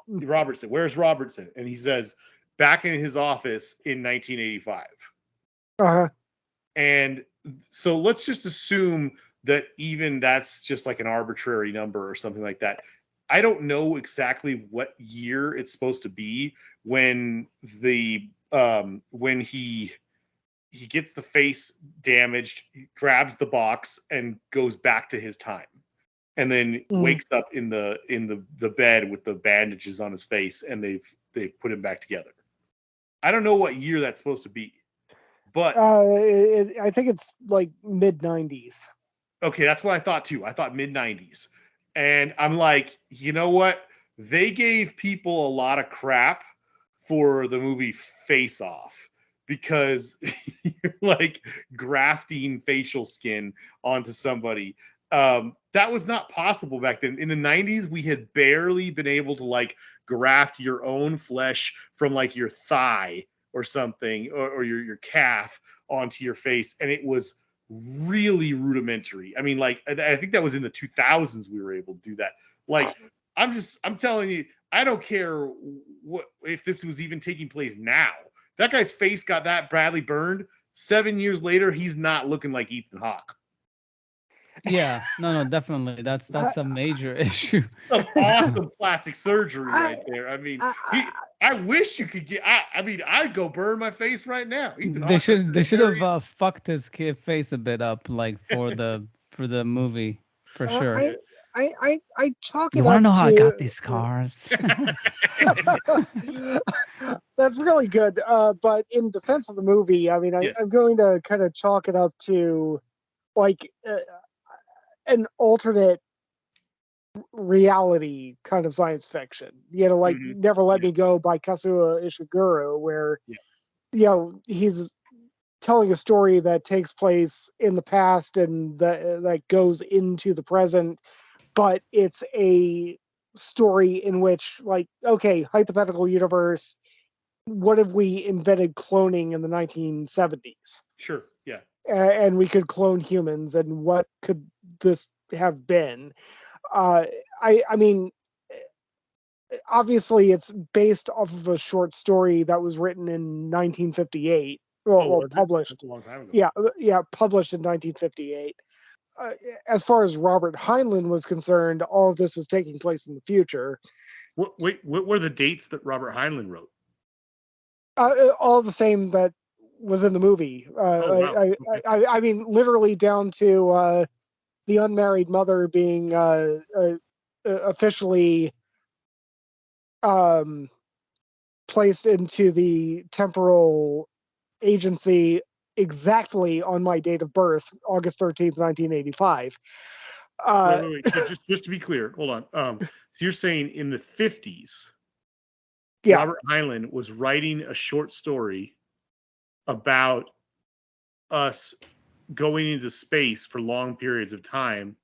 Robertson, where's Robertson? And he says, back in his office in 1985. And so let's just assume that even that's just like an arbitrary number or something like that. I don't know exactly what year it's supposed to be when when he gets the face damaged, grabs the box, and goes back to his time. And then wakes up in the bed with the bandages on his face, and they've put him back together. I don't know what year that's supposed to be, but I think it's like mid 90s. Okay, that's what I thought too. I thought mid 90s, and I'm like, you know what? They gave people a lot of crap for the movie Face Off because you're like grafting facial skin onto somebody. That was not possible back then. In the 90s, we had barely been able to like graft your own flesh from like your thigh or something, or your calf onto your face, and it was really rudimentary. I mean, like, I think that was in the 2000s we were able to do that. Like, I'm telling you, I don't care what if this was even taking place now. That guy's face got that badly burned. 7 years later, he's not looking like Ethan Hawke. Yeah, no, definitely. That's a major issue. Some awesome plastic surgery right there. I mean, I wish you could get. I mean, I'd go burn my face right now. They should have fucked his kid face a bit up, like for the movie, for sure. I chalk it up. You want to know how I got these scars? That's really good. But in defense of the movie, I mean, I'm going to kind of chalk it up to like an alternate reality kind of science fiction. Like Never Let Me Go by Kazuo Ishiguro, where he's telling a story that takes place in the past and that goes into the present, but it's a story in which, like, okay, hypothetical universe, what if we invented cloning in the 1970s? Sure. Yeah. And we could clone humans, and what could this have been? Uh, I mean, obviously, it's based off of a short story that was written in 1958. Well, Was it? published. That's a long time ago. Yeah, published in 1958. As far as Robert Heinlein was concerned, all of this was taking place in the future. What were the dates that Robert Heinlein wrote? All the same that was in the movie. Oh wow. Okay. I mean, literally down to the unmarried mother being officially placed into the temporal agency exactly on my date of birth, August 13th, 1985. Wait. So just to be clear, hold on. So you're saying in the 50s, Yeah. Robert Heinlein was writing a short story about us going into space for long periods of time,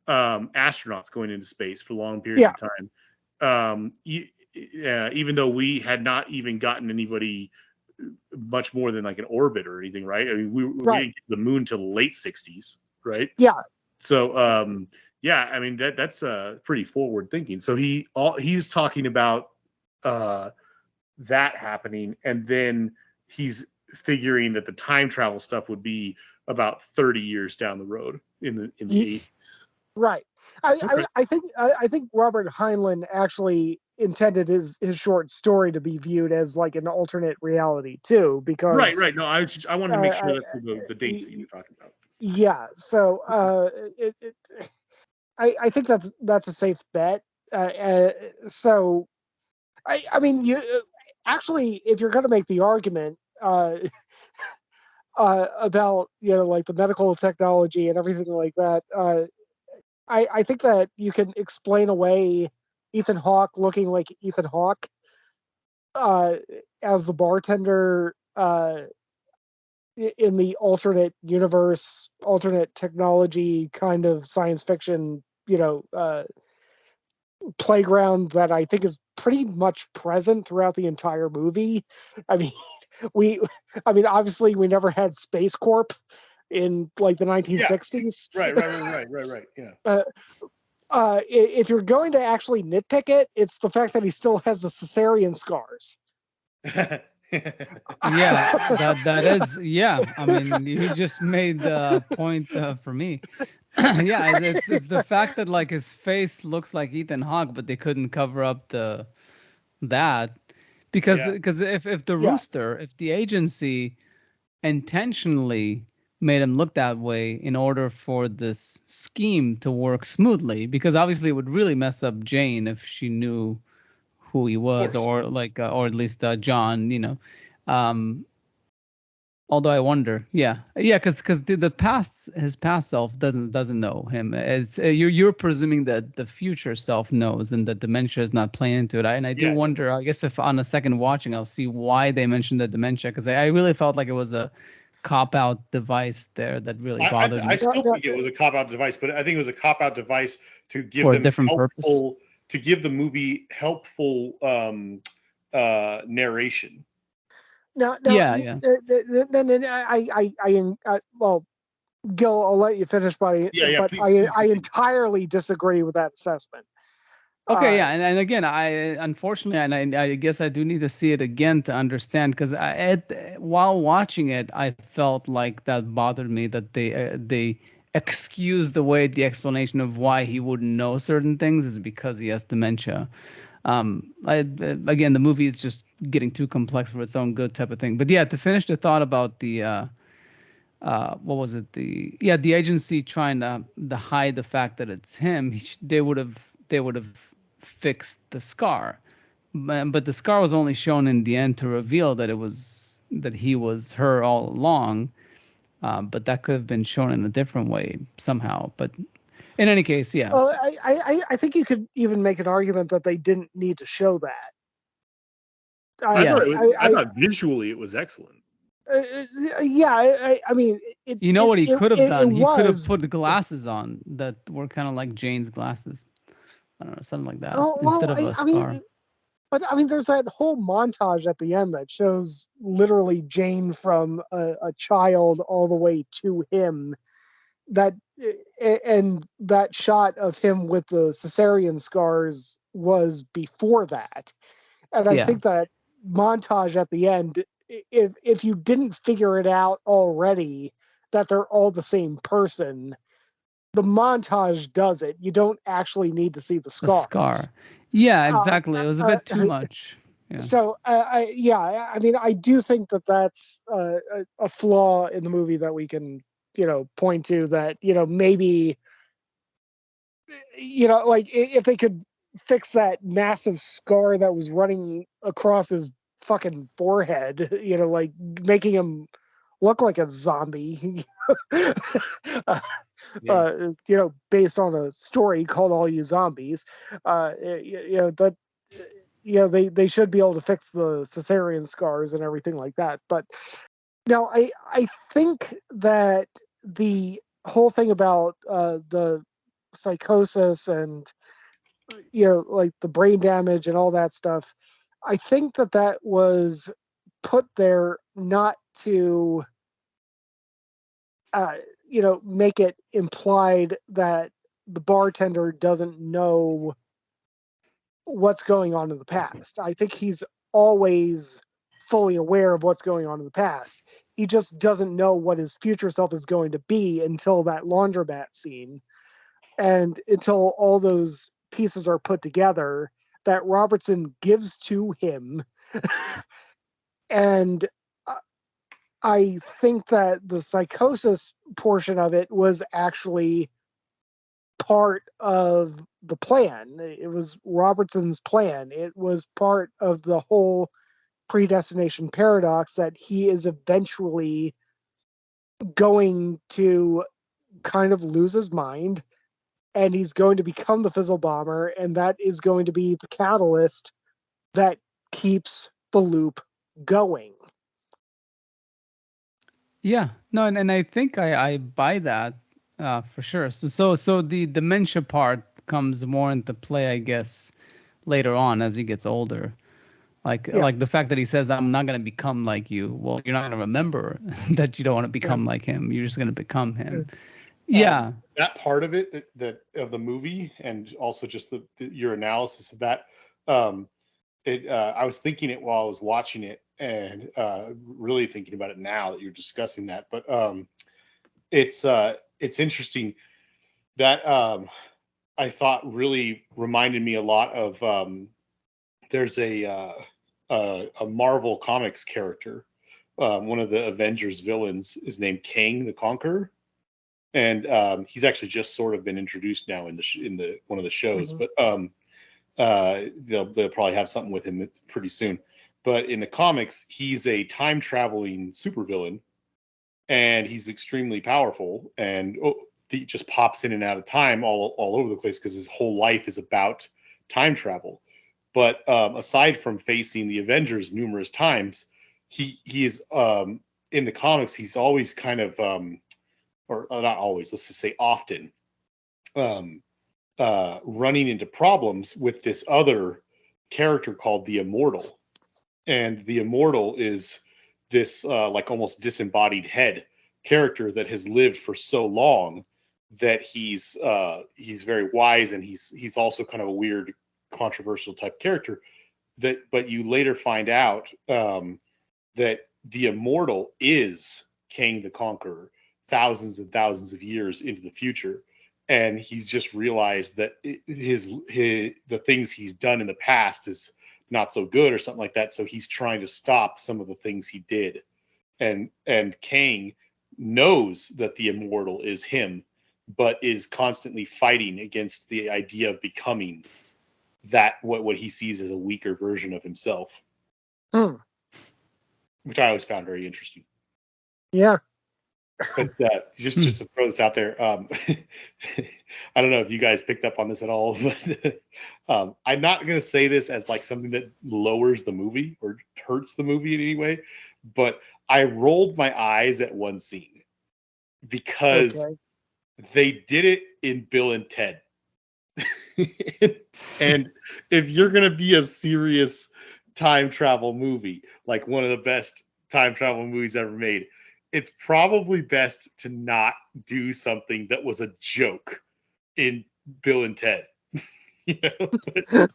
astronauts going into space for long periods of time, even though we had not even gotten anybody much more than like an orbit or anything, right? I mean, we didn't get to the moon till the late 60s, right? Yeah. So yeah, I mean that's pretty forward thinking. So he's talking about that happening, and then he's figuring that the time travel stuff would be about 30 years down the road in the 80s. Right. Okay. I think Robert Heinlein actually intended his short story to be viewed as like an alternate reality too, because Right. No, I wanted to make sure that's the dates that you were talking about. Yeah. So I think that's a safe bet. So I mean, you actually, if you're going to make the argument about, like the medical technology and everything like that, I think that you can explain away Ethan Hawke looking like Ethan Hawke uh, as the bartender in the alternate universe, alternate technology kind of science fiction, playground that I think is pretty much present throughout the entire movie. I mean, we, obviously we never had Space Corp in like the 1960s. Right. Yeah. If you're going to actually nitpick it, it's the fact that he still has the cesarean scars. Yeah, that is, yeah. I mean, you just made the point for me. Yeah, it's the fact that like his face looks like Ethan Hawke, but they couldn't cover up that because Yeah. if the Yeah. rooster, if the agency intentionally made him look that way in order for this scheme to work smoothly, because obviously it would really mess up Jane if she knew who he was, or like or at least John, um although I wonder, yeah, because the past, his past self doesn't know him. It's you're presuming that the future self knows, and that dementia is not playing into it. And I do wonder. I guess if on a second watching, I'll see why they mentioned the dementia, because I really felt like it was a cop out device there that really bothered I me still think it was a cop out device, but I think it was a cop out device to give for a them different purpose. helpful, to give the movie helpful narration. No, Yeah. then well, Gil, I'll let you finish, buddy. Yeah, But please I entirely disagree with that assessment. Okay, yeah, and again, I unfortunately, and I guess I do need to see it again to understand, because while watching it, I felt like that bothered me, that they excused away the explanation of why he wouldn't know certain things is because he has dementia. Again, the movie is just getting too complex for its own good, type of thing. But yeah, to finish the thought about the what was it, the agency trying to hide the fact that it's him, they would have fixed the scar, but the scar was only shown in the end to reveal that he was her all along. But that could have been shown in a different way somehow. But in any case, yeah. Well, I think you could even make an argument that they didn't need to show that. I thought visually it was excellent. Yeah, I mean, You know what he could have it done? He could have was. put the glasses on that were kind of like Jane's glasses. I don't know, something like that, Oh instead well, of a I mean, scar. but I mean, there's that whole montage at the end that shows literally Jane from a child all the way to him. That and that shot of him with the cesarean scars was before that, and I Yeah, think that montage at the end, if you didn't figure it out already that they're all the same person, the montage does it. You don't actually need to see the the scars. scar. Yeah, Uh, exactly. It was a uh, bit too much. Yeah. so I mean, I do think that that's a flaw in the movie that we can, point to, that, maybe, like, if they could fix that massive scar that was running across his fucking forehead, like making him look like a zombie. uh, Yeah. Based on a story called All You Zombies. That they should be able to fix the cesarean scars and everything like that. But now I think that the whole thing about the psychosis and like the brain damage and all that stuff, I think that that was put there not to uh, make it implied that the bartender doesn't know what's going on in the past. I think he's always fully aware of what's going on in the past. He just doesn't know what his future self is going to be until that laundromat scene, and until all those pieces are put together that Robertson gives to him. And I think that the psychosis portion of it was actually part of the plan. It was Robertson's plan. It was part of the whole predestination paradox that he is eventually going to kind of lose his mind, and he's going to become the Fizzle Bomber, and that is going to be the catalyst that keeps the loop going. Yeah, no, and I think I buy that for sure. So the dementia part comes more into play, I guess, later on as he gets older. Yeah, Like the fact that he says, "I'm not gonna become like you." Well, you're not gonna remember that you don't want to yeah. become like him. You're just gonna become him. Um, Yeah, that part of it, that of the movie, and also just your analysis of that. Um, I was thinking it while I was watching it, and really thinking about it now that you're discussing that. But it's interesting that I thought really reminded me a lot of there's a Marvel Comics character. One of the Avengers villains is named Kang the Conqueror, and he's actually just sort of been introduced now in the one of the shows. Mhm. But they'll probably have something with him pretty soon. But in the comics, he's a time traveling supervillain, and he's extremely powerful, and he just pops in and out of time all over the place because his whole life is about time travel. But aside from facing the Avengers numerous times, he is in the comics. He's always kind of or not always. Let's just say often um, running into problems with this other character called the Immortal. And the Immortal is this like almost disembodied head character that has lived for so long that he's very wise, and he's also kind of a weird, controversial type character. That, but you later find out that the Immortal is Kang the Conqueror, thousands and thousands of years into the future, and he's just realized that his the things he's done in the past is not so good or something like that. So he's trying to stop some of the things he did, and Kang knows that the Immortal is him, but is constantly fighting against the idea of becoming that what he sees as a weaker version of himself, Hmm. which I always found very interesting. Yeah. But just Hmm. to throw this out there, I don't know if you guys picked up on this at all, but I'm not going to say this as like something that lowers the movie or hurts the movie in any way. But I rolled my eyes at one scene because Okay. they did it in Bill and Ted. And if you're going to be a serious time travel movie, like one of the best time travel movies ever made, it's probably best to not do something that was a joke in Bill and Ted. You know? But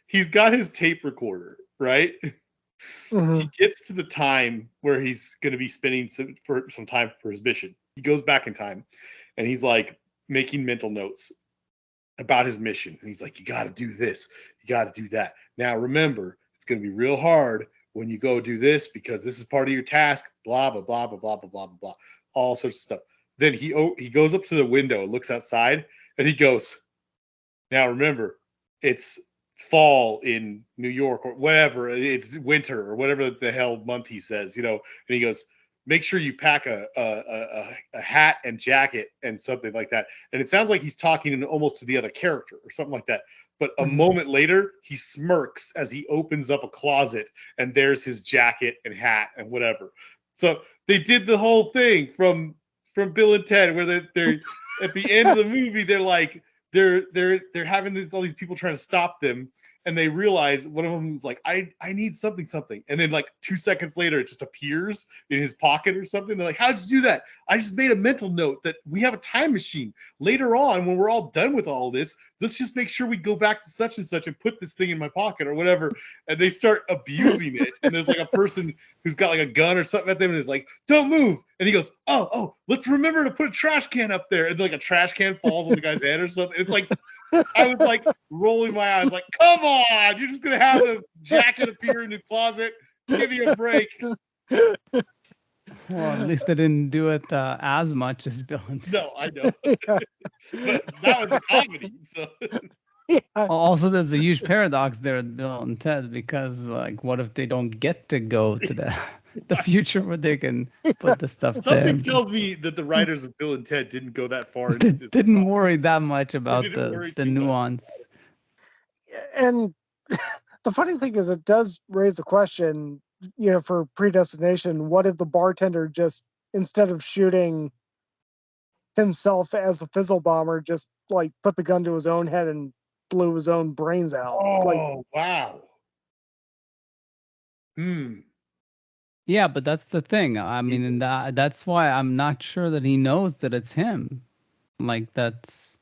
he's got his tape recorder, right? He Mhm. gets to the time where he's going to be spending some time for his mission. He goes back in time and he's like making mental notes about his mission. And he's like, you got to do this. You got to do that. Now, remember, it's going to be real hard when you go do this because this is part of your task, blah, blah, blah, blah, blah, blah, blah, blah, blah, all sorts of stuff. Then he goes up to the window and looks outside and he goes, now remember, it's fall in New York or whatever. It's winter or whatever the hell month he says, and he goes, make sure you pack a hat and jacket and something like that. And it sounds like he's talking almost to the other character or something like that. But a moment later, he smirks as he opens up a closet and there's his jacket and hat and whatever. So they did the whole thing from Bill and Ted where they're at the end of the movie, they're like, they're having all these people trying to stop them, and they realize one of them is like, I need something, and then like 2 seconds later, it just appears in his pocket or something. They're like, how'd you do that? I just made a mental note that we have a time machine. Later on, when we're all done with all this, let's just make sure we go back to such and such and put this thing in my pocket or whatever. And they start abusing it. And there's like a person who's got like a gun or something at them and is like, don't move. And he goes, oh, let's remember to put a trash can up there. And like a trash can falls on the guy's head or something. It's like, I was like rolling my eyes like, come on, you're just going to have the jacket appear in the closet. Give me a break. Well, at least they didn't do it as much as Bill and Ted. No, I know. But that was a comedy. So Yeah. Also, there's a huge paradox there at Bill and Ted because, like, what if they don't get to go to the future where they can put the stuff there? something tells me that the writers of Bill and Ted didn't go that far They into didn't worry that much about didn't worry the too much. nuance. And the funny thing is, it does raise the question, for Predestination, what if the bartender just, instead of shooting himself as the fizzle bomber, just like put the gun to his own head and blew his own brains out? Like, Oh, wow. Yeah, but that's the thing. I mean, and that's why I'm not sure that he knows that it's him. Like that's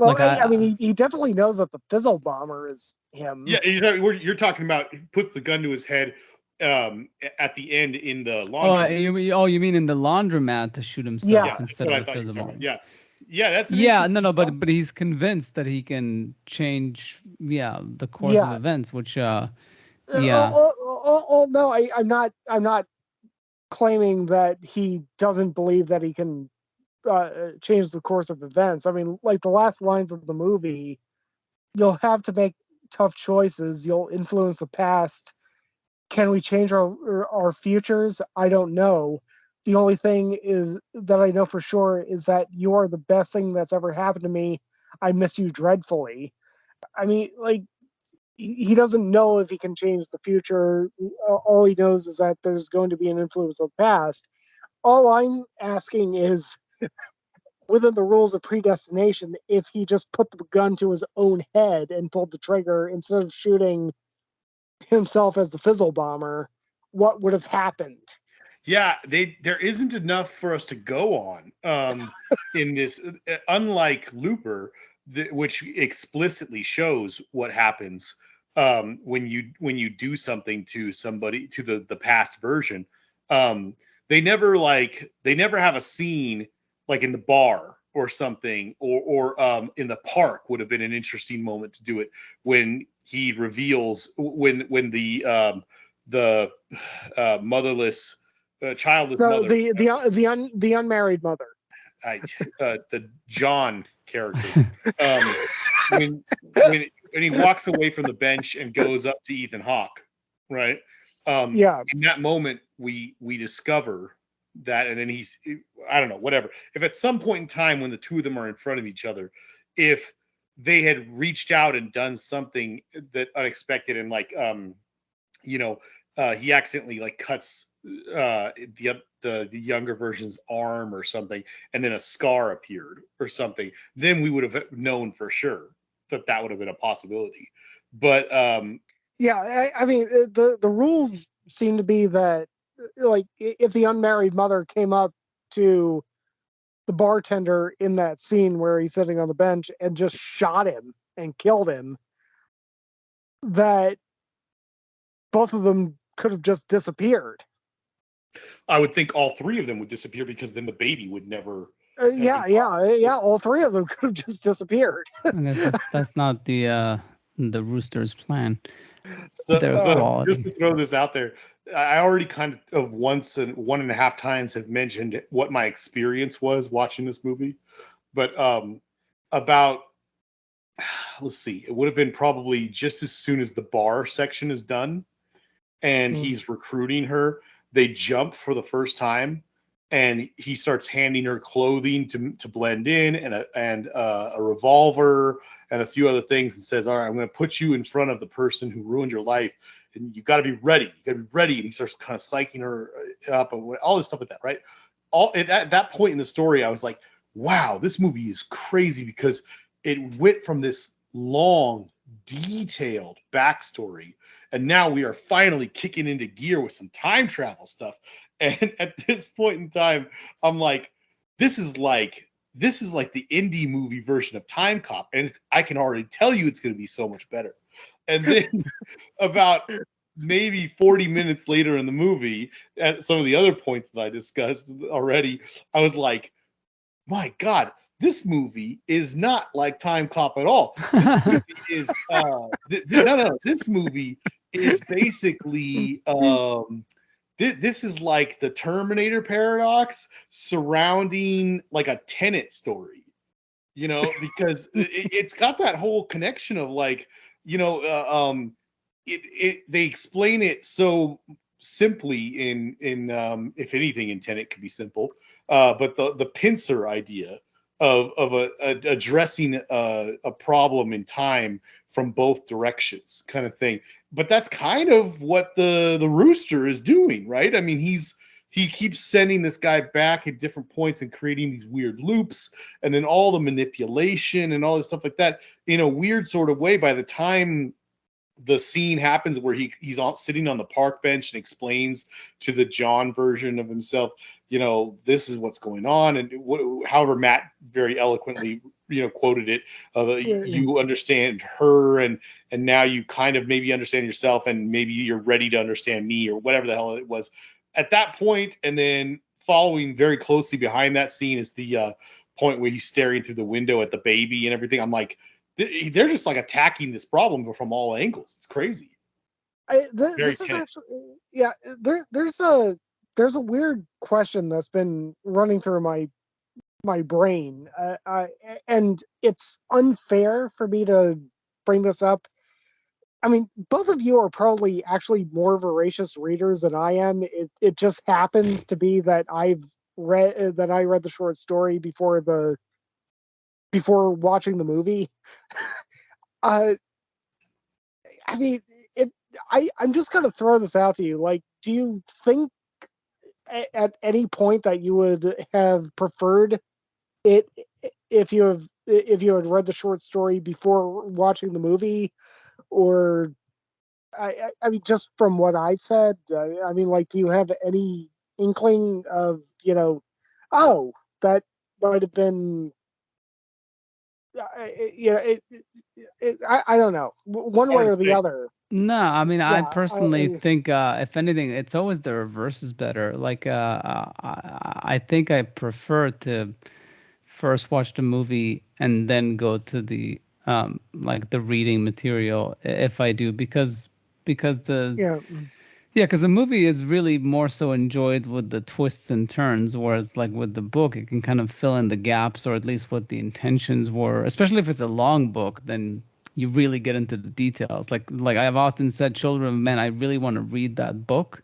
well, like I mean, he definitely knows that the fizzle bomber is him. Yeah, you're talking about he puts the gun to his head at the end in the laundry. You mean in the laundromat to shoot himself Yeah. instead What I of the thought you were fizzle talking bomb. about. Yeah, that's an Yeah, interesting but concept. he's convinced that he can change the course of Yeah. events, which No, I'm not claiming that he doesn't believe that he can change the course of events. I mean, like the last lines of the movie, you'll have to make tough choices. You'll influence the past. Can we change our futures? I don't know. The only thing is that I know for sure is that you are the best thing that's ever happened to me. I miss you dreadfully. I mean, like, he doesn't know if he can change the future. All he knows is that there's going to be an influence of the past. All I'm asking is, within the rules of predestination, if he just put the gun to his own head and pulled the trigger instead of shooting himself as the fizzle bomber, what would have happened? Yeah, there isn't enough for us to go on in this. Unlike Looper, which explicitly shows what happens when you do something to somebody to the past version. They never have a scene like in the bar or something, or in the park would have been an interesting moment to do it when he reveals the motherless childless No, mother, the unmarried mother. the John character, when when he walks away from the bench and goes up to Ethan Hawke, right? Yeah. In that moment, we discover that, and then I don't know, whatever. If at some point in time when the two of them are in front of each other, if they had reached out and done something that unexpected and like you know he accidentally like cuts the younger version's arm or something, and then a scar appeared or something, then we would have known for sure that would have been a possibility. But yeah, I mean, the rules seem to be that, like, if the unmarried mother came up to the bartender in that scene where he's sitting on the bench and just shot him and killed him, that both of them could have just disappeared. I would think all three of them would disappear, because then the baby would never. Yeah. All three of them could have just disappeared. I guess that's not the rooster's plan. So, Their just quality. to throw this out there, I already kind of once and 1.5 times have mentioned what my experience was watching this movie. But about, let's see, it would have been probably just as soon as the bar section is done and he's recruiting her, they jump for the first time, and he starts handing her clothing to blend in, and a revolver and a few other things, and says, all right, I'm going to put you in front of the person who ruined your life, and you got to be ready. You got to be ready. And he starts kind of psyching her up and all this stuff like that, right? All at that point in the story, I was like, wow, this movie is crazy, because it went from this long, detailed backstory, and now we are finally kicking into gear with some time travel stuff. And at this point in time, I'm like, this is like the indie movie version of Time Cop, and I can already tell you it's going to be so much better. And then about maybe 40 minutes later in the movie, at some of the other points that I discussed already, I was like, my God, this movie is not like Time Cop at all. This movie is this movie is basically this is like the Terminator paradox surrounding like a Tenet story, because it's got that whole connection of like, they explain it so simply in if anything in Tenet could be simple, but the pincer idea of addressing a problem in time from both directions kind of thing. But that's kind of what the rooster is doing, right? I mean, he keeps sending this guy back at different points and creating these weird loops, and then all the manipulation and all this stuff like that in a weird sort of way. By the time the scene happens where he's sitting on the park bench and explains to the John version of himself, this is what's going on, and however Matt very eloquently quoted it, you understand her, and now you kind of maybe understand yourself, and maybe you're ready to understand me, or whatever the hell it was at that point. And then following very closely behind that scene is the point where he's staring through the window at the baby and everything. I'm like, they're just like attacking this problem from all angles. It's crazy. This is actually, yeah. There's a weird question that's been running through my brain, and it's unfair for me to bring this up. I mean, both of you are probably actually more voracious readers than I am. It just happens to be that I read the short story before watching the movie. I mean, I'm just gonna throw this out to you. Like, do you think at any point that you would have preferred it if you had read the short story before watching the movie, or I mean, just from what I've said, I mean, like, do you have any inkling of, oh, that might have been, I don't know, one way or the other. No, I mean, I Yeah, personally think, if anything, it's always the reverse is better. Like, I think I prefer to first watch the movie and then go to the like the reading material if I do, because the yeah. yeah, because the movie is really more so enjoyed with the twists and turns, whereas like with the book, it can kind of fill in the gaps, or at least what the intentions were. Especially if it's a long book, then you really get into the details. Like I've often said, Children of Men, I really want to read that book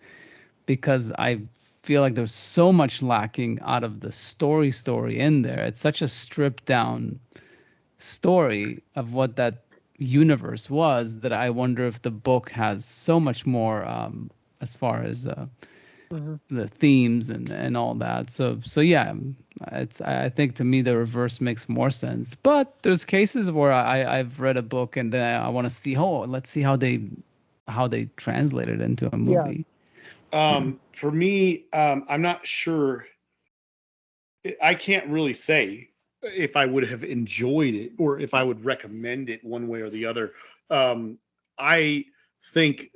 because I feel like there's so much lacking out of the story in there. It's such a stripped down story of what that universe was that I wonder if the book has so much more as far as Mhm. the themes and all that. So yeah, I think to me the reverse makes more sense. But there's cases where I've read a book and then I want to see, let's see how they translate it into a Yeah. movie. For me, I'm not sure. I can't really say if I would have enjoyed it or if I would recommend it one way or the other. I think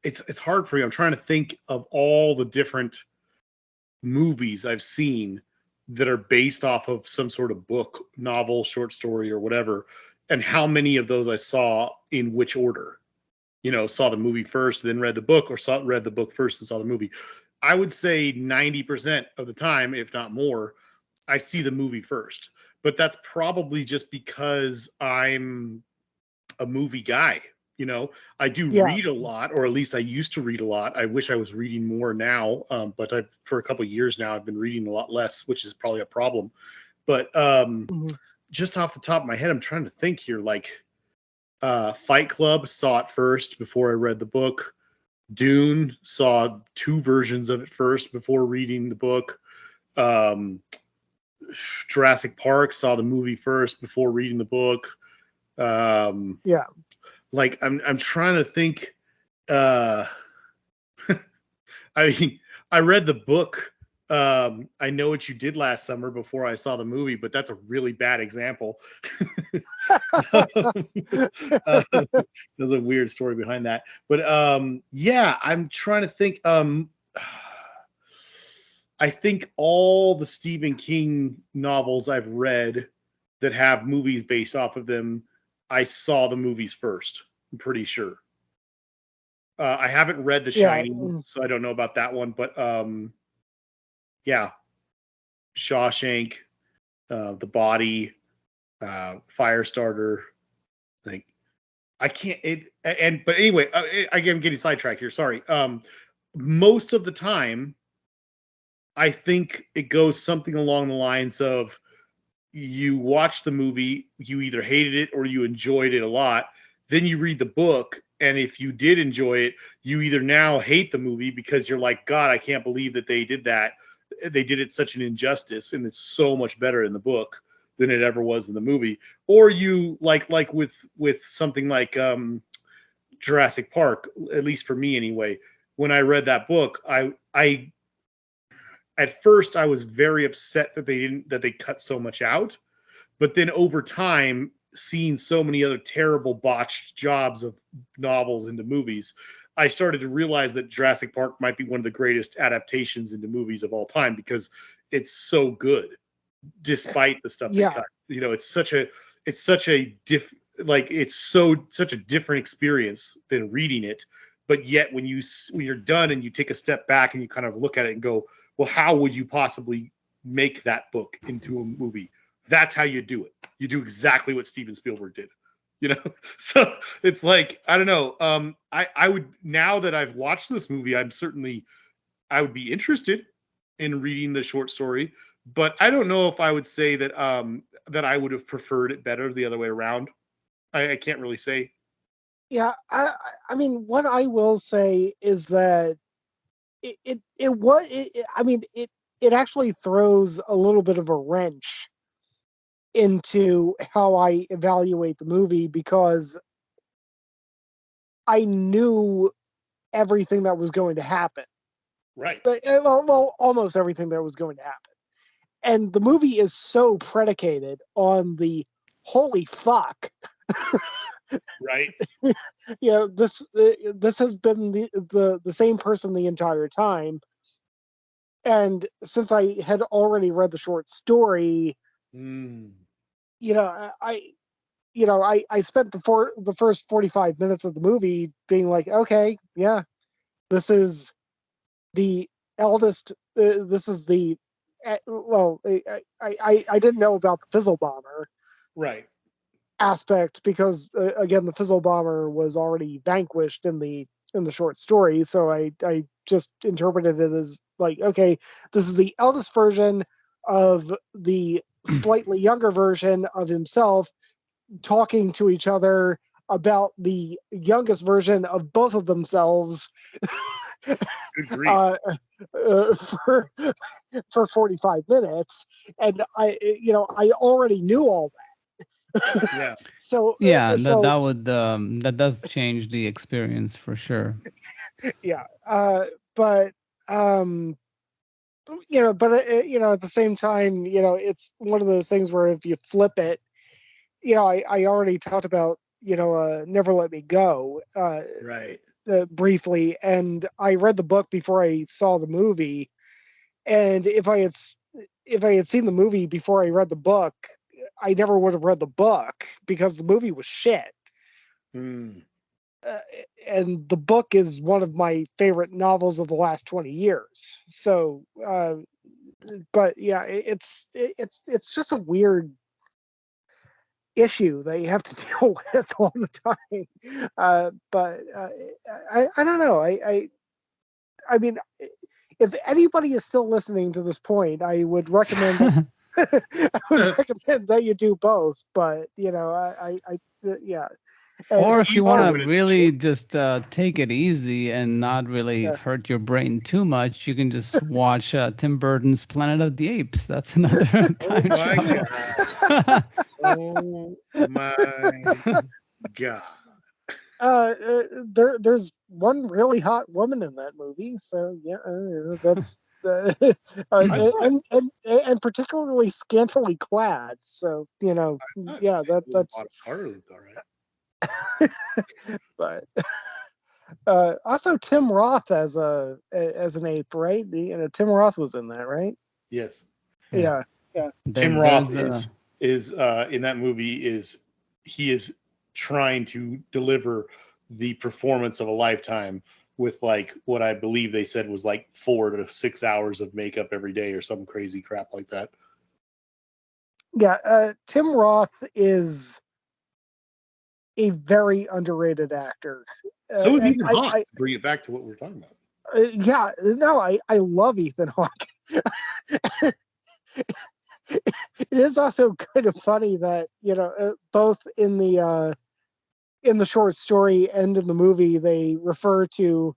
it's hard for me. I'm trying to think of all the different movies I've seen that are based off of some sort of book, novel, short story, or whatever, and how many of those I saw in which order. Saw the movie first, then read the book, or read the book first and saw the movie. I would say 90% of the time, if not more, I see the movie first. But that's probably just because I'm a movie guy. I do Yeah. read a lot, or at least I used to read a lot. I wish I was reading more now, but for a couple of years now, I've been reading a lot less, which is probably a problem. But Mhm. just off the top of my head, I'm trying to think here. Like Fight Club, saw it first before I read the book. Dune, saw two versions of it first before reading the book. Um, Jurassic Park, saw the movie first before reading the book. Yeah. Like I'm trying to think. Uh, I mean, I read the book. I Know What You Did Last Summer before I saw the movie, but that's a really bad example. There's a weird story behind that, but yeah, I'm trying to think. I think all the Stephen King novels I've read that have movies based off of them, I saw the movies first. I'm pretty sure. I haven't read The Yeah. Shining, so I don't know about that one. But yeah, Shawshank, The Body, Firestarter. Like I can't. But anyway, I'm getting sidetracked here. Sorry. Most of the time, I think it goes something along the lines of you watch the movie, you either hated it or you enjoyed it a lot. Then you read the book, and if you did enjoy it, you either now hate the movie because you're like, God, I can't believe that they did that. They did it such an injustice, and it's so much better in the book than it ever was in the movie. Or you like with something like Jurassic Park, at least for me anyway. When I read that book, I at first I was very upset that they cut so much out, but then over time, seeing so many other terrible botched jobs of novels into movies, I started to realize that Jurassic Park might be one of the greatest adaptations into movies of all time because it's so good, despite the stuff they Yeah. cut. It's such a different experience than reading it. But yet, when you're done and you take a step back and you kind of look at it and go, well, how would you possibly make that book into a movie? That's how you do it. You do exactly what Steven Spielberg did. So it's like, I don't know. I would, now that I've watched this movie, I would be interested in reading the short story, but I don't know if I would say that I would have preferred it better the other way around. I can't really say. Yeah. I mean, what I will say is that it was I mean it actually throws a little bit of a wrench into how I evaluate the movie because I knew everything that was going to happen. Right. But well, almost everything that was going to happen. And the movie is so predicated on the holy fuck. Right. This has been the same person the entire time. And since I had already read the short story, Mm. you know, I spent the first 45 minutes of the movie being like, okay, yeah, this is the eldest. This is the well, I didn't know about the Fizzle Bomber Right. aspect because again, the Fizzle Bomber was already vanquished in the short story, so I just interpreted it as like, okay, this is the eldest version of the slightly younger version of himself talking to each other about the youngest version of both of themselves. Good grief. For 45 minutes, and I already knew all that. Yeah. So Yeah, that does change the experience for sure. yeah, but um, at the same time, it's one of those things where if you flip it, I already talked about Never Let Me Go Right. briefly, and I read the book before I saw the movie, and if I had seen the movie before I read the book, I never would have read the book because the movie was shit. Hmm. Uh, and the book is one of my favorite novels of the last 20 years. So, but yeah, it's just a weird issue that you have to deal with all the time. But I don't know. I mean, if anybody is still listening to this point, I would recommend that I would recommend that you do both. But yeah. Or It's if you want easier to when it's really short. just take it easy and not really yeah. hurt your brain too much, you can just watch Tim Burton's Planet of the Apes. That's another Oh time my travel. god. Oh my god. There's one really hot woman in that movie, so yeah, that's I thought and particularly scantily clad. So I yeah, that's. Bonham Carter looked all right. But also Tim Roth as an ape, right? Tim Roth was in that, right? Yes. Yeah. Yeah, yeah, Tim Roth There's is in that movie he is trying to deliver the performance of a lifetime with like what I believe they said was like 4 to 6 hours of makeup every day or some crazy crap like that. yeah. Tim Roth is a very underrated actor. So is And Ethan Hawke. Bring it back to what we're talking about. yeah, no, I love Ethan Hawke. It is also kind of funny that both in the short story and in the movie they refer to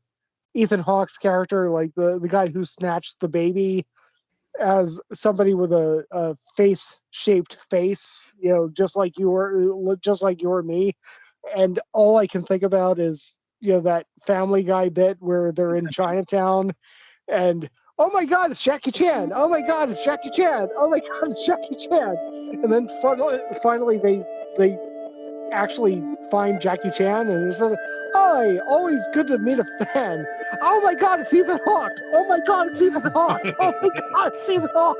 Ethan Hawke's character, like the guy who snatched the baby, as somebody with a face shaped face, just like you or me. And all I can think about is that Family Guy bit where they're in Chinatown and oh my god, it's Jackie Chan. Oh my god, it's Jackie Chan. Oh my god, it's Jackie Chan. And then finally they actually find Jackie Chan and it's like, hi, always good to meet a fan. Oh my god, it's Ethan Hawke. Oh my god, it's Ethan Hawke. Oh my god, it's Ethan Hawke.